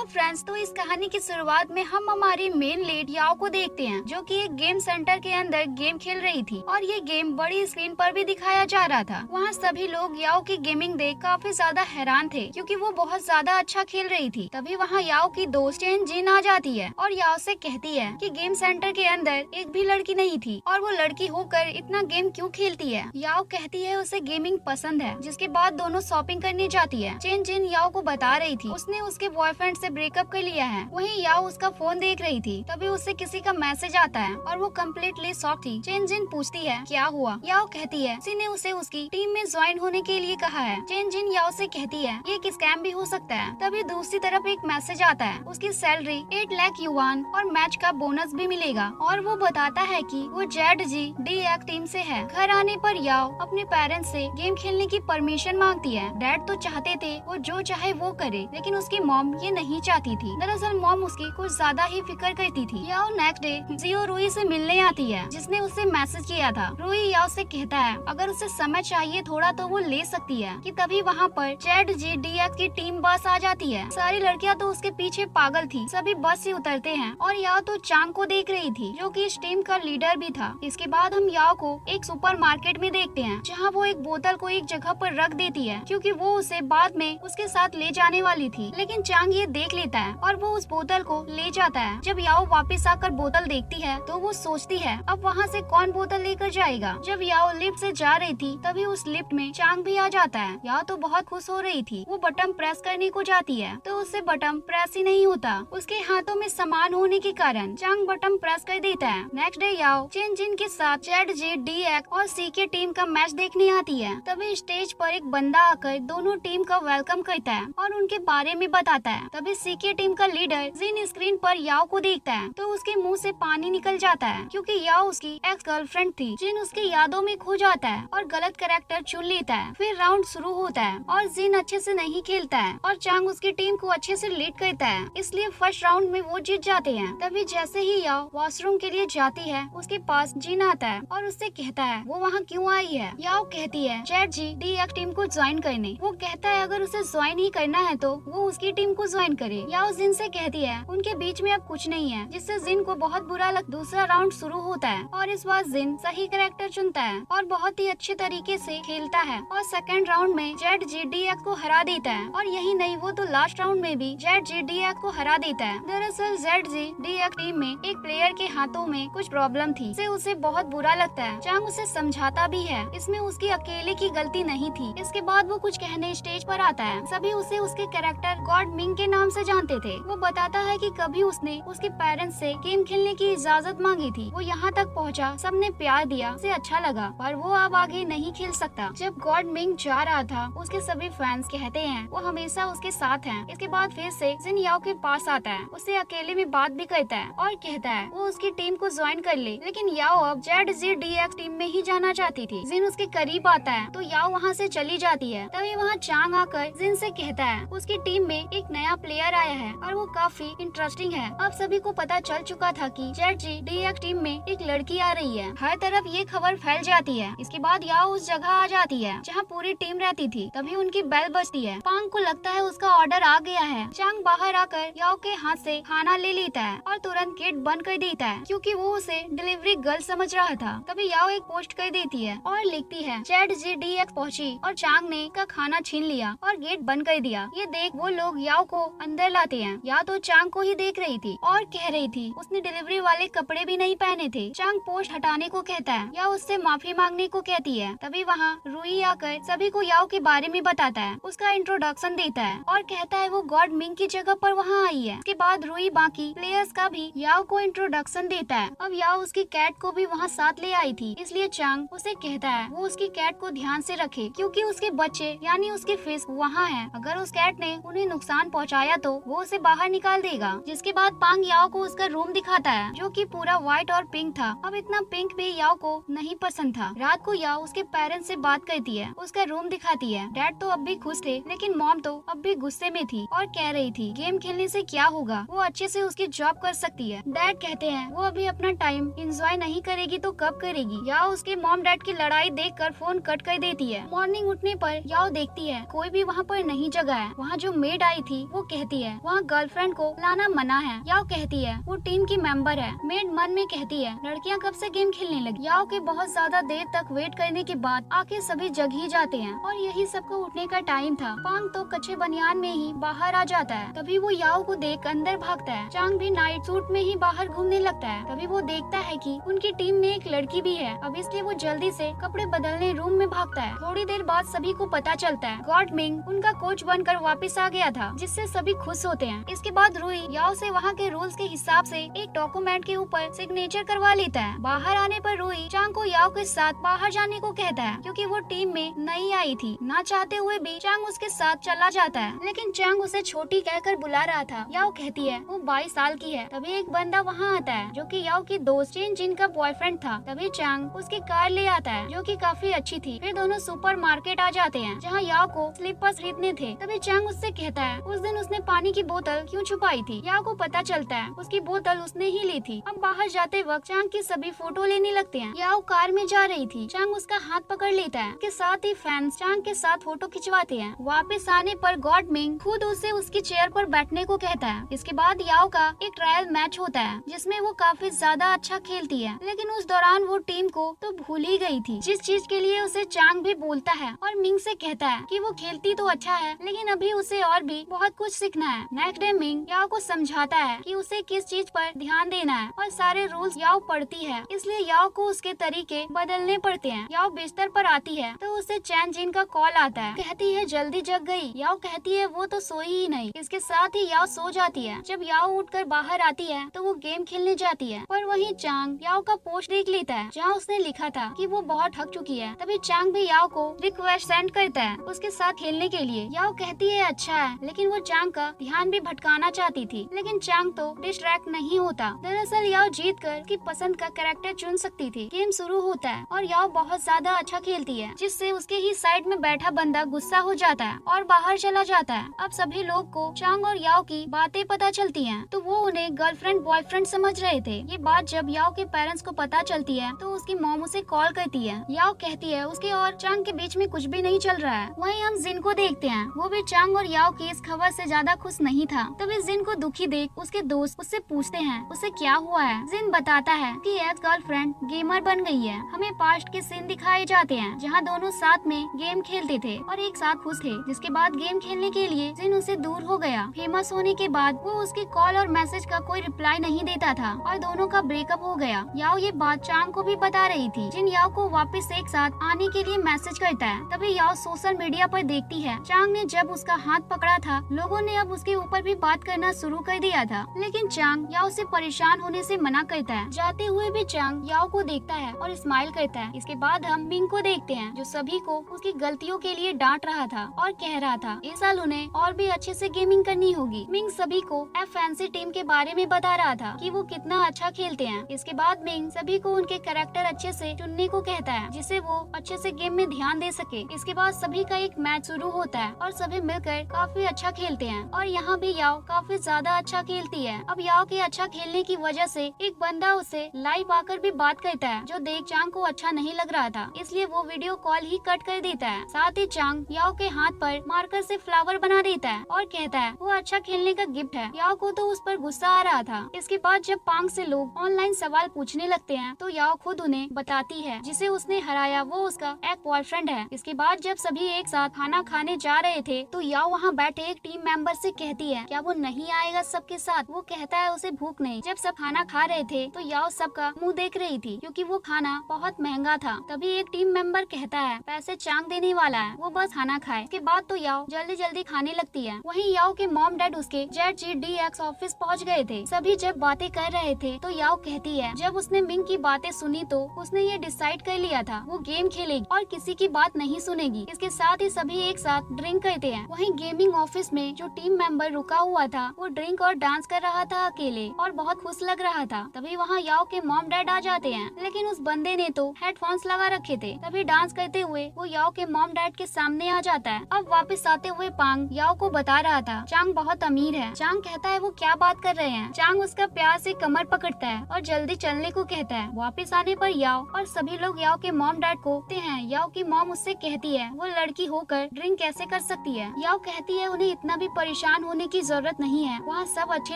Hello friends, तो इस कहानी की शुरुआत में हम हमारी मेन लीड याओ को देखते हैं, जो कि एक गेम सेंटर के अंदर गेम खेल रही थी और ये गेम बड़ी स्क्रीन पर भी दिखाया जा रहा था। वहाँ सभी लोग याओ की गेमिंग देख काफी ज्यादा हैरान थे, क्योंकि वो बहुत ज्यादा अच्छा खेल रही थी। तभी वहाँ याओ की दोस्त चेन जिन आ जाती है और याओ से कहती है कि गेम सेंटर के अंदर एक भी लड़की नहीं थी और वो लड़की होकर इतना गेम क्यों खेलती है। याओ कहती है उसे गेमिंग पसंद है, जिसके बाद दोनों शॉपिंग करने जाती है। चेन जिन याओ को बता रही थी उसने उसके बॉयफ्रेंड से ब्रेकअप कर लिया है। वहीं याओ उसका फोन देख रही थी, तभी उससे किसी का मैसेज आता है और वो कम्प्लीटली शॉक थी। चेन जिन पूछती है क्या हुआ। याओ कहती है किसी ने उसे उसकी टीम में ज्वाइन होने के लिए कहा है। चेन जिन याओ से कहती है ये एक स्कैम भी हो सकता है। तभी दूसरी तरफ एक मैसेज आता है, उसकी सैलरी 8 लाख युआन और मैच का बोनस भी मिलेगा और वो बताता है कि वो ZGDX टीम से है। घर आने पर याओ अपने पेरेंट्स से गेम खेलने की परमिशन मांगती है। डैड तो चाहते थे वो जो चाहे वो करे, लेकिन उसकी मॉम ये नहीं चाहती थी। दरअसल मॉम उसकी कुछ ज्यादा ही फिक्र करती थी। याओ नेक्स्ट डे जियो रूई से मिलने आती है, जिसने उसे मैसेज किया था। रूई याओ से कहता है अगर उसे समय चाहिए थोड़ा तो वो ले सकती है कि तभी वहाँ पर ZGDX की टीम बस आ जाती है। सारी लड़कियाँ तो उसके पीछे पागल थी। सभी बस से उतरते हैं और याओ तो चांग को देख रही थी, जो कि इस टीम का लीडर भी था। इसके बाद हम याओ को एक सुपरमार्केट में देखते हैं, जहाँ वो एक बोतल को एक जगह पर रख देती है, क्योंकि वो उसे बाद में उसके साथ ले जाने वाली थी। लेकिन चांग ये देख लेता है और वो उस बोतल को ले जाता है। जब याओ वापस आकर बोतल देखती है तो वो सोचती है अब वहाँ से कौन बोतल लेकर जाएगा। जब याओ लिफ्ट से जा रही थी तभी उस लिफ्ट में चांग भी आ जाता है। याओ तो बहुत खुश हो रही थी। वो बटन प्रेस करने को जाती है तो उससे बटन प्रेस ही नहीं होता। उसके हाथों में सामान होने के कारण चांग बटन प्रेस कर देता है। नेक्स्ट डे याओ चेन जिन के साथ ZGDX और CK टीम का मैच देखने आती है। तभी स्टेज पर एक बंदा आकर दोनों टीम का वेलकम करता है और उनके बारे में बताता है। तभी CK टीम का लीडर जिन स्क्रीन पर याओ को देखता है तो उसके मुंह से पानी निकल जाता है, क्योंकि याओ उसकी एक्स गर्लफ्रेंड थी। जिन उसकी यादों में खो जाता है और गलत कैरेक्टर चुन लेता है। फिर राउंड शुरू होता है और जिन अच्छे से नहीं खेलता है और चांग उसकी टीम को अच्छे से लीड करता है, इसलिए फर्स्ट राउंड में वो जीत जाते हैं। तभी जैसे ही याओ वॉशरूम के लिए जाती है उसके पास जिन आता है और उससे कहता है वो वहाँ क्यों आई है। याओ कहती है ZGDX टीम को ज्वाइन करने। वो कहता है अगर उसे ज्वाइन ही करना है तो वो उसकी टीम को ज्वाइन करे। याओ जिन से कहती है उनके बीच में अब कुछ नहीं है, जिससे जिन को बहुत बुरा लग। दूसरा राउंड शुरू होता है और इस बार जिन सही कैरेक्टर चुनता है और बहुत ही अच्छे तरीके से खेलता है और सेकंड राउंड में ZGDX को हरा देता है। और यही नहीं, वो तो लास्ट राउंड में भी ZGDX को हरा देता है। दरअसल ZGDX टीम में एक प्लेयर के हाथों में कुछ प्रॉब्लम थी, इससे उसे बहुत बुरा लगता है। चांग उसे समझाता भी है इसमें उसकी अकेले की गलती नहीं थी। इसके बाद वो कुछ कहने स्टेज पर आता है। सभी उसे उसके कैरेक्टर गॉड मिंग के नाम से जानते थे। वो बताता है कि कभी उसने उसके पेरेंट्स से गेम खेलने की इजाजत मांगी थी। वो यहाँ तक पहुँचा, सबने प्यार दिया, उसे अच्छा लगा, पर वो अब आगे नहीं खेल सकता। जब गॉड मिंग जा रहा था उसके सभी फैंस कहते हैं वो हमेशा उसके साथ हैं। इसके बाद फिर से जिन याओ के पास आता है, उससे अकेले में बात भी करता है और कहता है वो उसकी टीम को ज्वाइन कर ले। लेकिन याओ अब ZGDX टीम में ही जाना चाहती थी। जिन उसके करीब आता है तो याओ वहाँ से चली जाती है। तभी वहाँ चांग आकर जिन से कहता है उसकी टीम में एक नया प्लेयर आया है और वो काफी इंटरेस्टिंग है। अब सभी को पता चल चुका था कि ZGDX टीम में एक लड़की आ रही है। हर तरफ ये खबर फैल जाती है। इसके बाद याओ उस जगह आ जाती है जहाँ पूरी टीम रहती थी। तभी उनकी बेल बजती है। पांग को लगता है उसका ऑर्डर आ गया है। चांग बाहर आकर याओ के हाथ से खाना ले लेता है और तुरंत गेट बंद कर देता है, क्योंकि वो उसे डिलीवरी गर्ल समझ रहा था। तभी याओ एक पोस्ट कर देती है और लिखती है ZGDX पहुंची और चांग ने का खाना छीन लिया और गेट बंद कर दिया। ये देख वो लोग याओ को अंदर लाते हैं। या तो चांग को ही देख रही थी और कह रही थी उसने डिलीवरी वाले कपड़े भी नहीं पहने थे। चांग पोस्ट हटाने को कहता है या उससे माफी मांगने को कहती है। तभी वहाँ रूई आकर सभी को याओ के बारे में बताता है, उसका इंट्रोडक्शन देता है और कहता है वो गॉड मिंग की जगह पर वहाँ आई है। इसके बाद रूई बाकी प्लेयर्स का भी याओ को इंट्रोडक्शन देता है। अब याओ उसकी कैट को भी वहाँ साथ ले आई थी, इसलिए चांग उसे कहता है वो उसकी कैट को ध्यान से रखे, क्योंकि उसके बच्चे यानी उसके फिश वहाँ है। अगर उस कैट ने उन्हें नुकसान पहुँचाया तो वो उसे बाहर निकाल देगा। जिसके बाद पांग याओ को उसका रूम दिखाता है, जो कि पूरा व्हाइट और पिंक था। अब इतना पिंक भी याओ को नहीं पसंद था। रात को याओ उसके पेरेंट्स से बात करती है, उसका रूम दिखाती है। डैड तो अब भी खुश थे, लेकिन मॉम तो अब भी गुस्से में थी और कह रही थी गेम खेलने से क्या होगा, वो अच्छे से उसकी जॉब कर सकती है। डैड कहते हैं वो अभी अपना टाइम एंजॉय नहीं करेगी तो कब करेगी। याओ उसके मॉम डैड की लड़ाई देखकर फोन कट कर देती है। मॉर्निंग उठने पर याओ देखती है कोई भी वहाँ पर नहीं जगा है। वहाँ जो मेड आई थी वो कहती कहती है वहाँ गर्लफ्रेंड को लाना मना है। याओ कहती है वो टीम की मेंबर है। मेड मन में कहती है लड़कियाँ कब से गेम खेलने लगी। याओ के बहुत ज्यादा देर तक वेट करने के बाद आके सभी जग ही जाते हैं और यही सबको उठने का टाइम था। पांग तो कच्चे बनियान में ही बाहर आ जाता है। तभी वो याओ को देख अंदर भागता है। चांग भी नाइट सूट में ही बाहर घूमने लगता है। तभी वो देखता है कि उनकी टीम में एक लड़की भी है। अब इसलिए वो जल्दी से कपड़े बदलने रूम में भागता है। थोड़ी देर बाद सभी को पता चलता है गॉड मिंग उनका कोच बनकर वापस आ गया था, जिससे सभी खुश होते हैं। इसके बाद रुई याओ से वहाँ के रूल्स के हिसाब से एक डॉक्यूमेंट के ऊपर सिग्नेचर करवा लेता है। बाहर आने पर रुई चांग को याओ के साथ बाहर जाने को कहता है, क्योंकि वो टीम में नई आई थी। ना चाहते हुए भी चांग उसके साथ चला जाता है, लेकिन चांग उसे छोटी कहकर बुला रहा था। याओ कहती है वो 22 साल की है। तभी एक बंदा वहाँ आता है जो कि याओ की दोस्त चिन जिन का बॉयफ्रेंड था। तभी चांग उसकी कार ले आता है जो कि काफी अच्छी थी। फिर दोनों सुपरमार्केट आ जाते हैं जहाँ याओ को स्लीपर्स खरीदने थे। तभी चांग उससे कहता है उस दिन उसने पानी की बोतल क्यों छुपाई थी। याओ को पता चलता है उसकी बोतल उसने ही ली थी। अब बाहर जाते वक्त चांग की सभी फोटो लेने लगते हैं। याओ कार में जा रही थी। चांग उसका हाथ पकड़ लेता है। के साथ ही फैंस चांग के साथ फोटो खिंचवाते हैं। वापस आने पर गॉड मिंग खुद उसे उसकी चेयर पर बैठने को कहता है। इसके बाद याओ का एक ट्रायल मैच होता है जिसमें वो काफी ज्यादा अच्छा खेलती है, लेकिन उस दौरान वो टीम को तो भूल ही गई थी, जिस चीज के लिए उसे चांग भी बोलता है और मिंग से कहता है कि वो खेलती तो अच्छा है, लेकिन अभी उसे और भी बहुत कुछ सीखना है। नेक्स्ट डे मिंग याओ को समझाता है कि उसे किस चीज पर ध्यान देना है और सारे रूल्स याओ पढ़ती है, इसलिए याओ को उसके तरीके बदलने पड़ते हैं। याओ बिस्तर पर आती है तो उसे चैन जिन का कॉल आता है। कहती है जल्दी जग गई। याओ कहती है वो तो सोई ही नहीं। इसके साथ ही याओ सो जाती है। जब याओ उठकर बाहर आती है तो वो गेम खेलने जाती है, पर वहीं चांग याओ का पोस्ट देख लेता है जहाँ उसने लिखा था कि वो बहुत थक चुकी है। तभी चांग भी याओ को रिक्वेस्ट सेंड करता है उसके साथ खेलने के लिए। याओ कहती है अच्छा है, लेकिन वो चांग का ध्यान भी भटकाना चाहती थी, लेकिन चांग तो डिस्ट्रैक्ट नहीं होता। दरअसल याओ जीत कर उसकी पसंद का कैरेक्टर चुन सकती थी। गेम शुरू होता है और याओ बहुत ज्यादा अच्छा खेलती है, जिससे उसके ही साइड में बैठा बंदा गुस्सा हो जाता है और बाहर चला जाता है। अब सभी लोग को चांग और याओ की बातें पता चलती हैं, तो वो उन्हें गर्लफ्रेंड बॉयफ्रेंड समझ रहे थे। ये बात जब याओ के पेरेंट्स को पता चलती है तो उसकी मॉम उसे कॉल करती है। याओ कहती है उसके और चांग के बीच में कुछ भी नहीं चल रहा है। वहीं हम जिन को देखते हैं, वो भी चांग और याओ की इस खबर से ज्यादा खुश नहीं था। तभी जिन को दुखी देख उसके दोस्त उससे पूछते हैं उसे क्या हुआ है। जिन बताता है कि एक्स गर्लफ्रेंड गेमर बन गई है। हमें पास्ट के सीन दिखाए जाते हैं जहाँ दोनों साथ में गेम खेलते थे और एक साथ खुश थे। जिसके बाद गेम खेलने के लिए जिन उससे दूर हो गया। फेमस होने के बाद वो उसके कॉल और मैसेज का कोई रिप्लाई नहीं देता था और दोनों का ब्रेकअप हो गया। याओ ये बात चांग को भी बता रही थी। जिन याओ को वापस एक साथ आने के लिए मैसेज करता है। तभी याओ सोशल मीडिया पर देखती है चांग ने जब उसका हाथ पकड़ा था, लोगों ने अब उसके ऊपर भी बात करना शुरू कर दिया था, लेकिन चांग याओ से परेशान होने से मना करता है। जाते हुए भी चांग याओ को देखता है और स्माइल करता है। इसके बाद हम मिंग को देखते हैं जो सभी को उसकी गलतियों के लिए डांट रहा था और कह रहा था इस साल उन्हें और भी अच्छे से गेमिंग करनी होगी। मिंग सभी को एफ फैंसी टीम के बारे में बता रहा था कि वो कितना अच्छा खेलते हैं। इसके बाद मिंग सभी को उनके कैरेक्टर अच्छे से चुनने को कहता है, जिससे वो अच्छे से गेम में ध्यान दे सके। इसके बाद सभी का एक मैच शुरू होता है और सभी मिलकर काफी अच्छा खेलते हैं और यहाँ भी याओ काफी ज्यादा अच्छा खेलती है। अब याओ के अच्छा खेलने की वजह से एक बंदा उसे लाइव आकर भी बात करता है, जो देख चांग को अच्छा नहीं लग रहा था, इसलिए वो वीडियो कॉल ही कट कर देता है। साथ ही चांग याओ के हाथ पर मार्कर से फ्लावर बना देता है और कहता है वो अच्छा खेलने का गिफ्ट है। याओ को तो उस पर गुस्सा आ रहा था। इसके बाद जब पांग से लोग ऑनलाइन सवाल पूछने लगते हैं तो याओ खुद उन्हें बताती है जिसे उसने हराया वो उसका एक बॉयफ्रेंड है। इसके बाद जब सभी एक साथ खाना खाने जा रहे थे तो याओ वहाँ बैठे एक टीम मेंबर से कहती है क्या वो नहीं आएगा सबके साथ। वो कहता है उसे भूख नहीं। जब सब खाना खा रहे थे तो याओ सबका मुंह देख रही थी क्योंकि वो खाना बहुत महंगा था। तभी एक टीम मेंबर कहता है पैसे चांग देने वाला है, वो बस खाना खाए। इसके बाद तो याओ जल्दी जल्दी खाने लगती है। वहीं याओ के मॉम डैड उसके ZGDX ऑफिस पहुंच गए थे। सभी जब बातें कर रहे थे तो याओ कहती है जब उसने मिंग की बातें सुनी तो उसने ये डिसाइड कर लिया था वो गेम खेलेगी और किसी की बात नहीं सुनेगी। इसके साथ ही सभी एक साथ ड्रिंक करते हैं। वहीं गेमिंग ऑफिस में जो टीम मेंबर रुका हुआ था वो ड्रिंक और डांस कर रहा था अकेले और बहुत खुश लग रहा था। तभी वहाँ याओ के मॉम डैड आ जाते हैं, लेकिन उस बंदे ने तो हेडफोन्स लगा रखे थे। तभी डांस करते हुए वो याओ के मॉम डैड के सामने आ जाता है। अब वापस आते हुए पांग याओ को बता रहा था चांग बहुत अमीर है। चांग कहता है वो क्या बात कर रहे हैं। चांग उसका प्यार से कमर पकड़ता है और जल्दी चलने को कहता है। वापस आने पर याओ और सभी लोग याओ के मॉम डैड को कहते हैं। याओ की मॉम उससे कहती है वो लड़की होकर ड्रिंक कैसे कर सकती है। याओ कहती है उन्हें इतना भी परेशान होने की जरूरत नहीं है, वहाँ सब अच्छे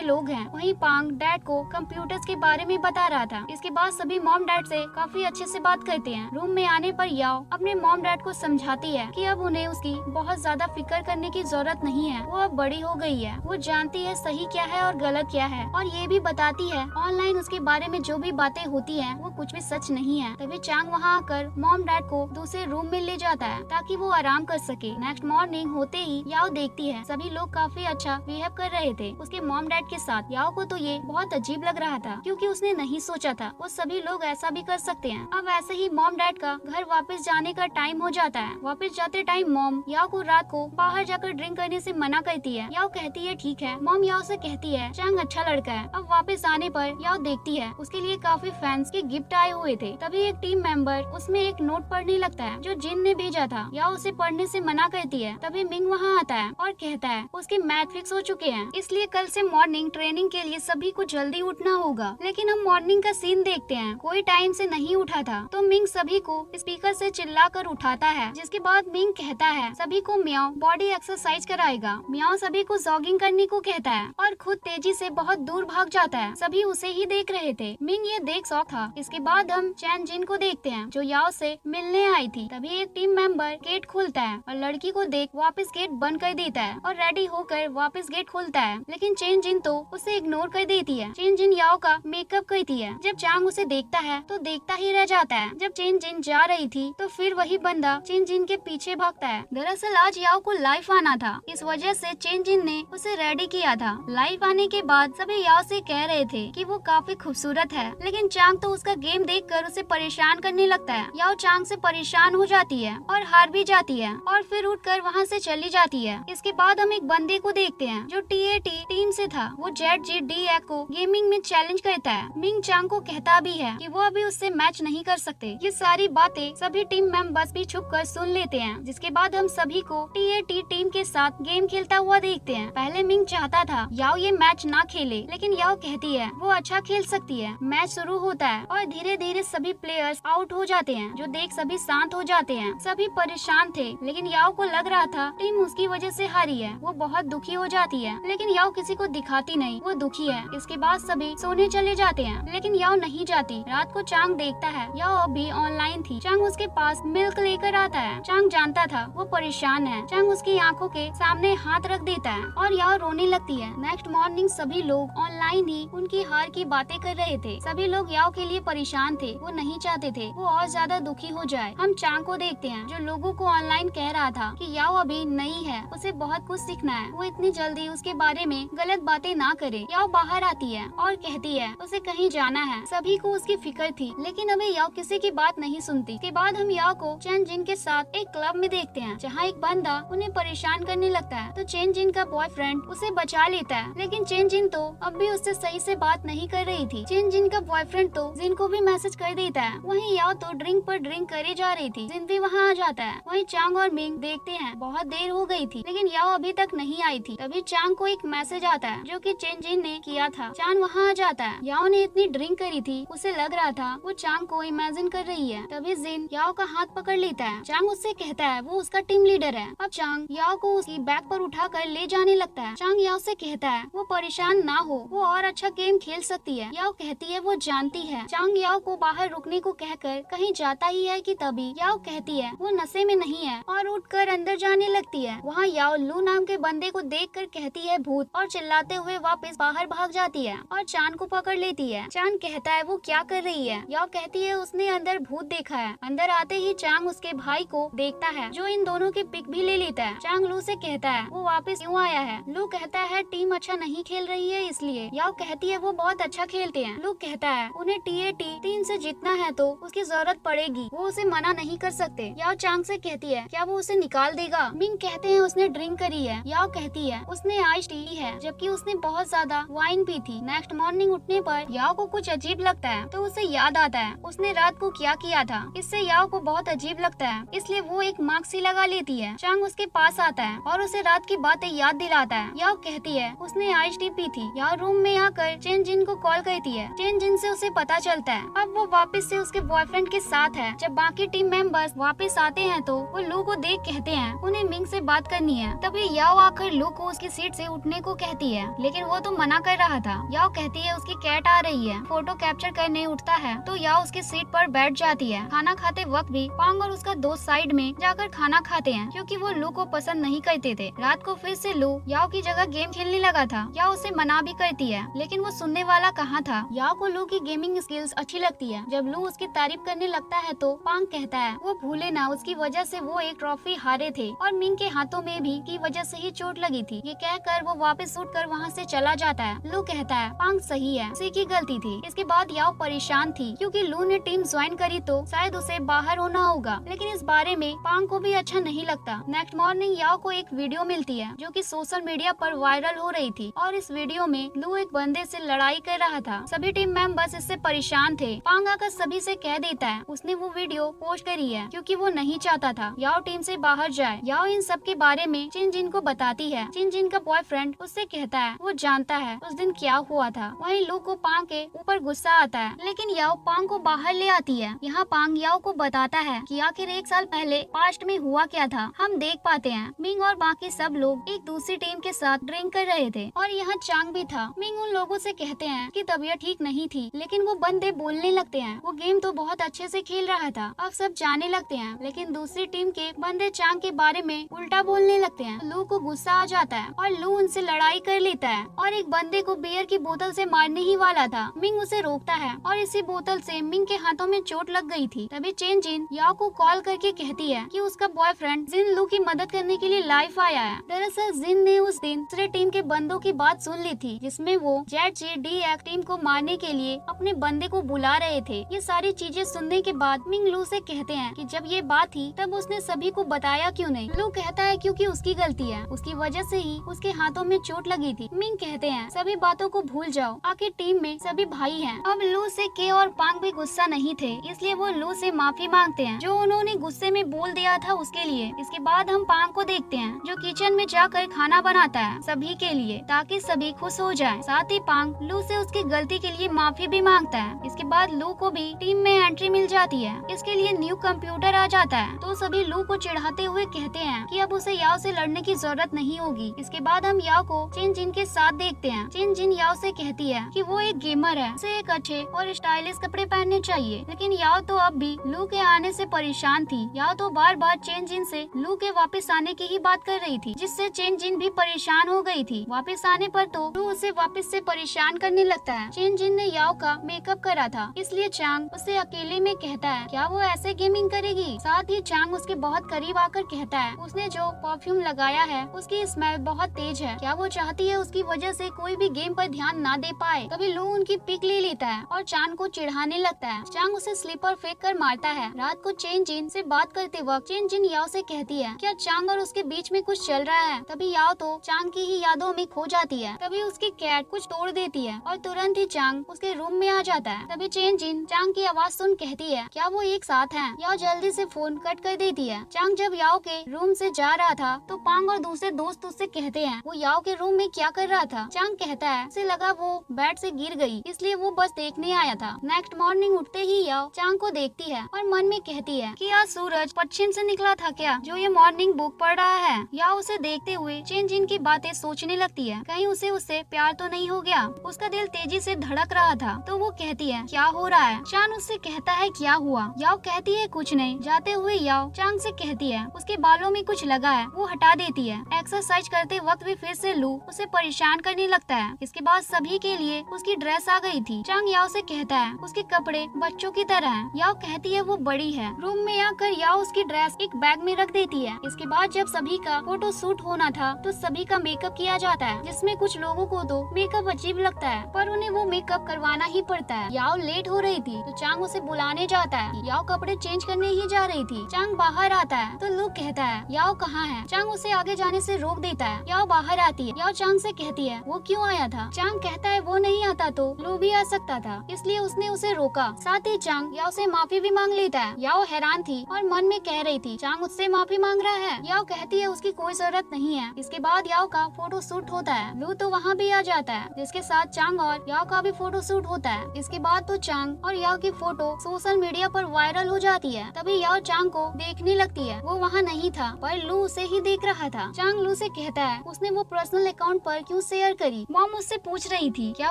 लोग हैं। वहीं पांग डैड को कंप्यूटर्स के बारे में बता रहा था। इसके बाद सभी मॉम डैड से काफी अच्छे से बात करते हैं। रूम में आने पर याओ अपने मॉम डैड को समझाती है कि अब उन्हें उसकी बहुत ज्यादा फिक्र करने की जरूरत नहीं है, वो अब बड़ी हो गई है, वो जानती है सही क्या है और गलत क्या है, और ये भी बताती है ऑनलाइन उसके बारे में जो भी बातें होती है वो कुछ भी सच नहीं है। तभी चांग वहाँ आकर मॉम डैड को दूसरे रूम में ले जाता है ताकि वो आराम कर सके। नेक्स्ट मॉर्निंग होते ही याओ देखती है सभी लोग काफी अच्छा बिहेव कर रहे थे उसके मॉम डैड के साथ। याओ को तो ये बहुत अजीब लग रहा था क्योंकि उसने नहीं सोचा था वो सभी लोग ऐसा भी कर सकते हैं। अब ऐसे ही मॉम डैड का घर वापस जाने का टाइम हो जाता है। वापस जाते टाइम मॉम याओ को रात को बाहर जाकर ड्रिंक करने से मना करती है। याओ कहती है ठीक है। मॉम याओ से कहती है चांग अच्छा लड़का है। अब वापस आने पर याओ देखती है उसके लिए काफी फैंस के गिफ्ट आए हुए थे। तभी एक टीम मेंबर उसमें एक नोट पढ़ने लगता है जो जिन ने भेजा था। याओ उसे पढ़ने से मना करती है। तभी मिंग वहाँ आता है और कहता है उसके मैथ फिक्स हो चुके हैं, इसलिए कल से मॉर्निंग ट्रेनिंग के लिए सभी को जल्दी उठना होगा। लेकिन हम मॉर्निंग का सीन देखते हैं कोई टाइम से नहीं उठा था तो मिंग सभी को स्पीकर से चिल्लाकर उठाता है। जिसके बाद मिंग कहता है सभी को म्याओ बॉडी एक्सरसाइज कराएगा। म्याओ सभी को जॉगिंग करने को कहता है और खुद तेजी से बहुत दूर भाग जाता है। सभी उसे ही देख रहे थे। मिंग ये देख शॉक था। इसके बाद हम चैन जिन को देखते हैं जो याओ से मिलने आई थी। तभी एक टीम मेंबर गेट खोलता है और लड़की को देख वापस गेट बंद कर देता है और रेडी होकर वापस गेट खोलता है। लेकिन चेन जिन तो उसे इग्नोर कर देती है। चेन जिन याओ का मेकअप करती है। जब चांग उसे देखता है तो देखता ही रह जाता है। जब चेन जिन जा रही थी तो फिर वही बंदा चेन जिन के पीछे भागता है। दरअसल आज याओ को लाइफ आना था, इस वजह से चेन जिन ने उसे रेडी किया था। लाइफ आने के बाद सभी याओ से कह रहे थे कि वो काफी खूबसूरत है, लेकिन चांग तो उसका गेम देखकर उसे परेशान करने लगता है। याओ चांग से परेशान हो जाती है और हार भी जाती है और फिर उठकर वहाँ से चली जाती है। इसके बाद हम एक बंदे को देखते हैं जो टीएटी टीम से था। वो ZGD को गेमिंग में चैलेंज करता है। मिंग चांग को कहता भी है कि वो अभी उससे मैच नहीं कर सकते। ये सारी बातें सभी टीम मेंबर्स भी छुप कर सुन लेते हैं। जिसके बाद हम सभी को टीएटी टीम के साथ गेम खेलता हुआ देखते हैं। पहले मिंग चाहता था याओ ये मैच ना खेले, लेकिन याओ कहती है वो अच्छा खेल सकती है। मैच शुरू होता है और धीरे धीरे सभी प्लेयर्स आउट हो जाते हैं जो देख सभी शांत हो जाते हैं। सभी परेशान थे, लेकिन याओ को लग रहा था टीम उसकी वजह से हारी है। वो बहुत दुखी हो जाती है, लेकिन याओ किसी को दिखाती नहीं वो दुखी है। इसके बाद सभी सोने चले जाते हैं, लेकिन याओ नहीं जाती। रात को चांग देखता है याओ अभी ऑनलाइन थी। चांग उसके पास मिल्क लेकर आता है। चांग जानता था वो परेशान है। चांग उसकी आंखों के सामने हाथ रख देता है और याओ रोने लगती है। नेक्स्ट मॉर्निंग सभी लोग ऑनलाइन ही उनकी हार की बातें कर रहे थे। सभी लोग याओ के लिए परेशान थे। वो नहीं चाहते थे वो और ज्यादा दुखी हो जाए। हम चांग को देखते हैं जो लोगों को ऑनलाइन कह रहा था कि याओ अभी नई है, उसे बहुत कुछ सीखना है, वो इतनी जल्दी उसके बारे में गलत बातें ना करे। याओ बाहर आती है और कहती है उसे कहीं जाना है। सभी को उसकी फिक्र थी, लेकिन अभी याओ किसी की बात नहीं सुनती। इसके बाद हम याओ को चेन जिन के साथ एक क्लब में देखते हैं जहाँ एक बंदा उन्हें परेशान करने लगता है। तो चेन जिन का बॉयफ्रेंड उसे बचा लेता है, लेकिन चेन जिन तो अब भी उससे सही से बात नहीं कर रही थी। चेन जिन का बॉयफ्रेंड तो जिन को भी मैसेज कर देता है। वहीं याओ तो ड्रिंक पर ड्रिंक करे जा रही थी। जिन भी वहाँ आ जाता है। वहीं चांग और मिंग देखते हैं बहुत देर हो गई थी, लेकिन याओ अभी तक नहीं आई थी। तभी चांग को एक मैसेज आता है जो कि चेन जिन ने किया था। चांग वहाँ आ जाता है। याओ ने इतनी ड्रिंक करी थी उसे लग रहा था वो चांग को इमेजिन कर रही है। तभी जिन याओ का हाथ पकड़ लेता है। चांग उससे कहता है वो उसका टीम लीडर है। अब चांग याओ को उसकी बैग पर उठाकर ले जाने लगता है। चांग याओ से कहता है वो परेशान ना हो, वो और अच्छा गेम खेल सकती है। याओ कहती है वो जानती है। चांग याओ को बाहर रुकने को कहकर कहीं जाता ही है कि तभी याओ कहती है वो नशे में नहीं है और उठकर अंदर जाने लगती है। वहाँ याओ लू नाम के बंदे को देखकर कहती है भूत और चिल्लाते हुए वापस बाहर भाग जाती है और चांद को पकड़ लेती है। चांद कहता है वो क्या कर रही है। याओ कहती है उसने अंदर भूत देखा है। अंदर आते ही चांग उसके भाई को देखता है जो इन दोनों की पिक भी ले लेता है। चांग लू से कहता है वो वापस क्यों आया है। लू कहता है टीम अच्छा नहीं खेल रही है इसलिए। याओ कहती है वो बहुत अच्छा खेलते हैं। लू कहता है उन्हें टीएटी टीम से जीतना है तो उसकी जरूरत पड़ेगी, वो उसे मना नहीं कर सकते। याओ चांग से कहती है क्या वो उसे निकाल देगा। मिंग कहते हैं उसने ड्रिंक करी है। याओ कहती है उसने आइस टी है, जबकि उसने बहुत ज्यादा वाइन पी थी। नेक्स्ट मॉर्निंग उठने पर याओ को कुछ अजीब लगता है तो उसे याद आता है उसने रात को क्या किया था। इससे याओ को बहुत अजीब लगता है, इसलिए वो एक मास्क सी लगा लेती है। चांग उसके पास आता है और उसे रात की बातें याद दिलाता है। याओ कहती है उसने आइस टी पी थी। याओ रूम में आकर चेन जिन को कॉल करती है। चेन जिन से उसे पता चलता है अब वो वापस से उसके बॉयफ्रेंड के साथ है। जब बाकी टीम मेंबर्स वापस आते हैं तो वो लू को देख कहते हैं उन्हें मिंग से बात करनी है। तभी याओ आकर फिर लू को उसकी सीट से उठने को कहती है, लेकिन वो तो मना कर रहा था। याओ कहती है उसकी कैट आ रही है। फोटो कैप्चर करने उठता है तो याओ उसकी सीट पर बैठ जाती है। खाना खाते वक्त भी पांग और उसका दोस्त साइड में जाकर खाना खाते हैं, क्योंकि वो लू को पसंद नहीं करते थे। रात को फिर से लू याओ की जगह गेम खेलने लगा था। याओ उसे मना भी करती है, लेकिन वो सुनने वाला कहाँ था। याओ को लू की गेमिंग स्किल्स अच्छी लगती है। जब लू उसकी तारीफ करने लगता है तो पांग कहता है वो भूले ना, उसकी वजह से वो एक ट्रॉफी हारे थे और मिंग के हाथों में भी की वजह से ही चोट लगी थी। ये कहकर वो वापस उठकर वहाँ से चला जाता है। लू कहता है पांग सही है, उसी की गलती थी। इसके बाद याओ परेशान थी, क्योंकि लू ने टीम ज्वाइन करी तो शायद उसे बाहर होना होगा, लेकिन इस बारे में पांग को भी अच्छा नहीं लगता। नेक्स्ट मॉर्निंग याओ को एक वीडियो मिलती है जो कि सोशल मीडिया पर वायरल हो रही थी, और इस वीडियो में लू एक बंदे से लड़ाई कर रहा था। सभी टीम मेंबर्स इससे परेशान थे। पांग आकर सभी से कह देता है उसने वो वीडियो पोस्ट करी है क्योंकि वो नहीं चाहता था याओ टीम से बाहर जाए। याओ इन सब के बारे में चिन जिन को बताती है। चिन जिन का बॉयफ्रेंड उससे कहता है वो जानता है उस दिन क्या हुआ था। वहीं लू को पांग के ऊपर गुस्सा आता है, लेकिन याओ पांग को बाहर ले आती है। यहाँ पांग याओ को बताता है कि आखिर 1 साल पहले पास्ट में हुआ क्या था। हम देख पाते हैं मिंग और बाकी सब लोग एक दूसरी टीम के साथ ड्रिंक कर रहे थे और यहाँ चांग भी था। मिंग उन लोगों से कहते हैं कि तबीयत ठीक नहीं थी, लेकिन वो बंदे बोलने लगते हैं वो गेम तो बहुत अच्छे से खेल रहा था। अब सब जाने लगते हैं, लेकिन दूसरी टीम के बंदे चांग के बारे में उल्टा बोलने लगते हैं। लू को गुस्सा आ जाता है और लू उनसे लड़ाई कर लेता है और एक बंदे को बियर की बोतल से मारने ही वाला था। मिंग उसे रोकता है और इसी बोतल से मिंग के हाथों में चोट लग गई थी। तभी चेन जिन याओ को कॉल करके कहती है कि उसका बॉयफ्रेंड जिन लू की मदद करने के लिए लाइव आया है। दरअसल जिन ने उस दिन दूसरे टीम के बंदों की बात सुन ली थी, जिसमें वो ZGDX टीम को मारने के लिए अपने बंदे को बुला रहे थे। ये सारी चीजें सुनने के बाद मिंग लू से कहते हैं कि जब ये बात थी तब उसने सभी को बताया क्यों नहीं। लू कहता है क्योंकि उसकी गलती है, उसकी वजह से ही उसके हाथों में चोट लगी थी। मिंग कहते हैं सभी बातों को भूल जाओ, आखिर टीम में सभी भाई हैं। अब लू से के और पांग भी गुस्सा नहीं थे, इसलिए वो लू से माफी मांगते हैं जो उन्होंने गुस्से में बोल दिया था उसके लिए। इसके बाद हम पांग को देखते हैं जो किचन में जाकर खाना बनाता है सभी के लिए, ताकि सभी खुश हो जाएं। साथ ही पांग लू से उसकी गलती के लिए माफी भी मांगता है। इसके बाद लू को भी टीम में एंट्री मिल जाती है। इसके लिए न्यू कंप्यूटर आ जाता है तो सभी लू को चिढ़ाते हुए कहते हैं कि अब उसे याओ से लड़ने की जरूरत नहीं होगी। इसके बाद हम याओ को चिन जिन के साथ देखते हैं। चिन जिन याओ से कहती है कि वो एक गेमर है, उसे एक अच्छे और स्टाइलिश कपड़े पहनने चाहिए, लेकिन याओ तो अब भी लू के आने से परेशान थी। याओ तो बार बार चेन जिन से लू के वापस आने की ही बात कर रही थी, जिससे चेन जिन भी परेशान हो गई थी। वापस आने पर तो लू उसे वापस से परेशान करने लगता है। चेन जिन ने याओ का मेकअप करा था, इसलिए चांग उसे अकेले में कहता है क्या वो ऐसे गेमिंग करेगी। साथ ही चांग उसके बहुत करीब आकर कहता है उसने जो परफ्यूम लगाया है उसकी स्मेल बहुत तेज है, क्या वो चाहती है उसकी वजह से कोई भी गेम पर ध्यान ना दे पाए। तभी लू उनकी पिक ले लेता है और चांग को चिढ़ाने लगता है। चांग उसे स्लीपर फेंक कर मारता है। रात को चेन जिन से बात करते वक्त चेन जिन याओ से कहती है क्या चांग और उसके बीच में कुछ चल रहा है। तभी याओ तो चांग की ही यादों में खो जाती है। तभी उसकी कैट कुछ तोड़ देती है और तुरंत ही चांग उसके रूम में आ जाता है। तभी चेन जिन चांग की आवाज सुन कहती है क्या वो एक साथ हैं। याओ जल्दी से फोन कट कर देती है। चांग जब याओ के रूम से जा रहा था तो पांग और दूसरे दोस्त उससे कहते हैं वो याओ के रूम में क्या कर रहा था। चांग कहता है उसे लगा वो बेड से गिर गई, इसलिए वो बस देखने आया था। नेक्स्ट मॉर्निंग उठते ही याओ चांग को देखती है और मन में कहती है कि आज सूरज पश्चिम से निकला था क्या, जो ये मॉर्निंग बुक पढ़ रहा है। याओ उसे देखते हुए चेन जिन की बातें सोचने लगती है, कहीं उसे उससे प्यार तो नहीं हो गया। उसका दिल तेजी से धड़क रहा था तो वो कहती है क्या हो रहा है। चांग उससे कहता है क्या हुआ। याओ कहती है कुछ नहीं। जाते हुए याओ चांग से कहती है उसके बालों में कुछ लगा है, वो हटा देती है। एक्सरसाइज करते वक्त भी फिर से लू उसे परेशान करने लगता है। इसके बाद सभी के लिए उसकी ड्रेस आ गई थी। चांग याओ से कहता है उसके कपड़े बच्चों की तरह हैं। याओ कहती है वो बड़ी है। रूम में आकर याओ उसकी ड्रेस एक बैग में रख देती है। इसके बाद जब सभी का फोटो शूट होना था तो सभी का मेकअप किया जाता है, जिसमें कुछ लोगों को तो मेकअप अजीब लगता है पर उन्हें वो मेकअप करवाना ही पड़ता है। याओ लेट हो रही थी तो चांग उसे बुलाने जाता है। याओ कपड़े चेंज करने ही जा रही थी। चांग बाहर आता है तो लू कहता है याओ कहाँ है। चांग उसे आगे जाने से रोक देता है। याओ बाहर आती है। याओ चांग से कहती है वो क्यों आया था। चांग कहता है वो नहीं आता तो लू भी आ सकता था, इसलिए उसने उसे रोका। साथ ही चांग याओ से माफी भी मांग लेता है। याओ हैरान थी और मन में कह रही थी चांग उससे माफी मांग रहा है। याओ कहती है उसकी कोई जरूरत नहीं है। इसके बाद याओ का फोटो शूट होता है। लू तो वहाँ भी आ जाता है, जिसके साथ चांग और याओ का भी फोटो शूट होता है। इसके बाद तो चांग और याओ की फोटो सोशल मीडिया पर वायरल हो जाती है। तभी याओ चांग को देखने लगती है। वो वहाँ नहीं था पर लू उसे ही देख रहा था। चांग लू उसे कहता है उसने वो पर्सनल अकाउंट पर क्यों शेयर करी। मॉम उससे पूछ रही थी क्या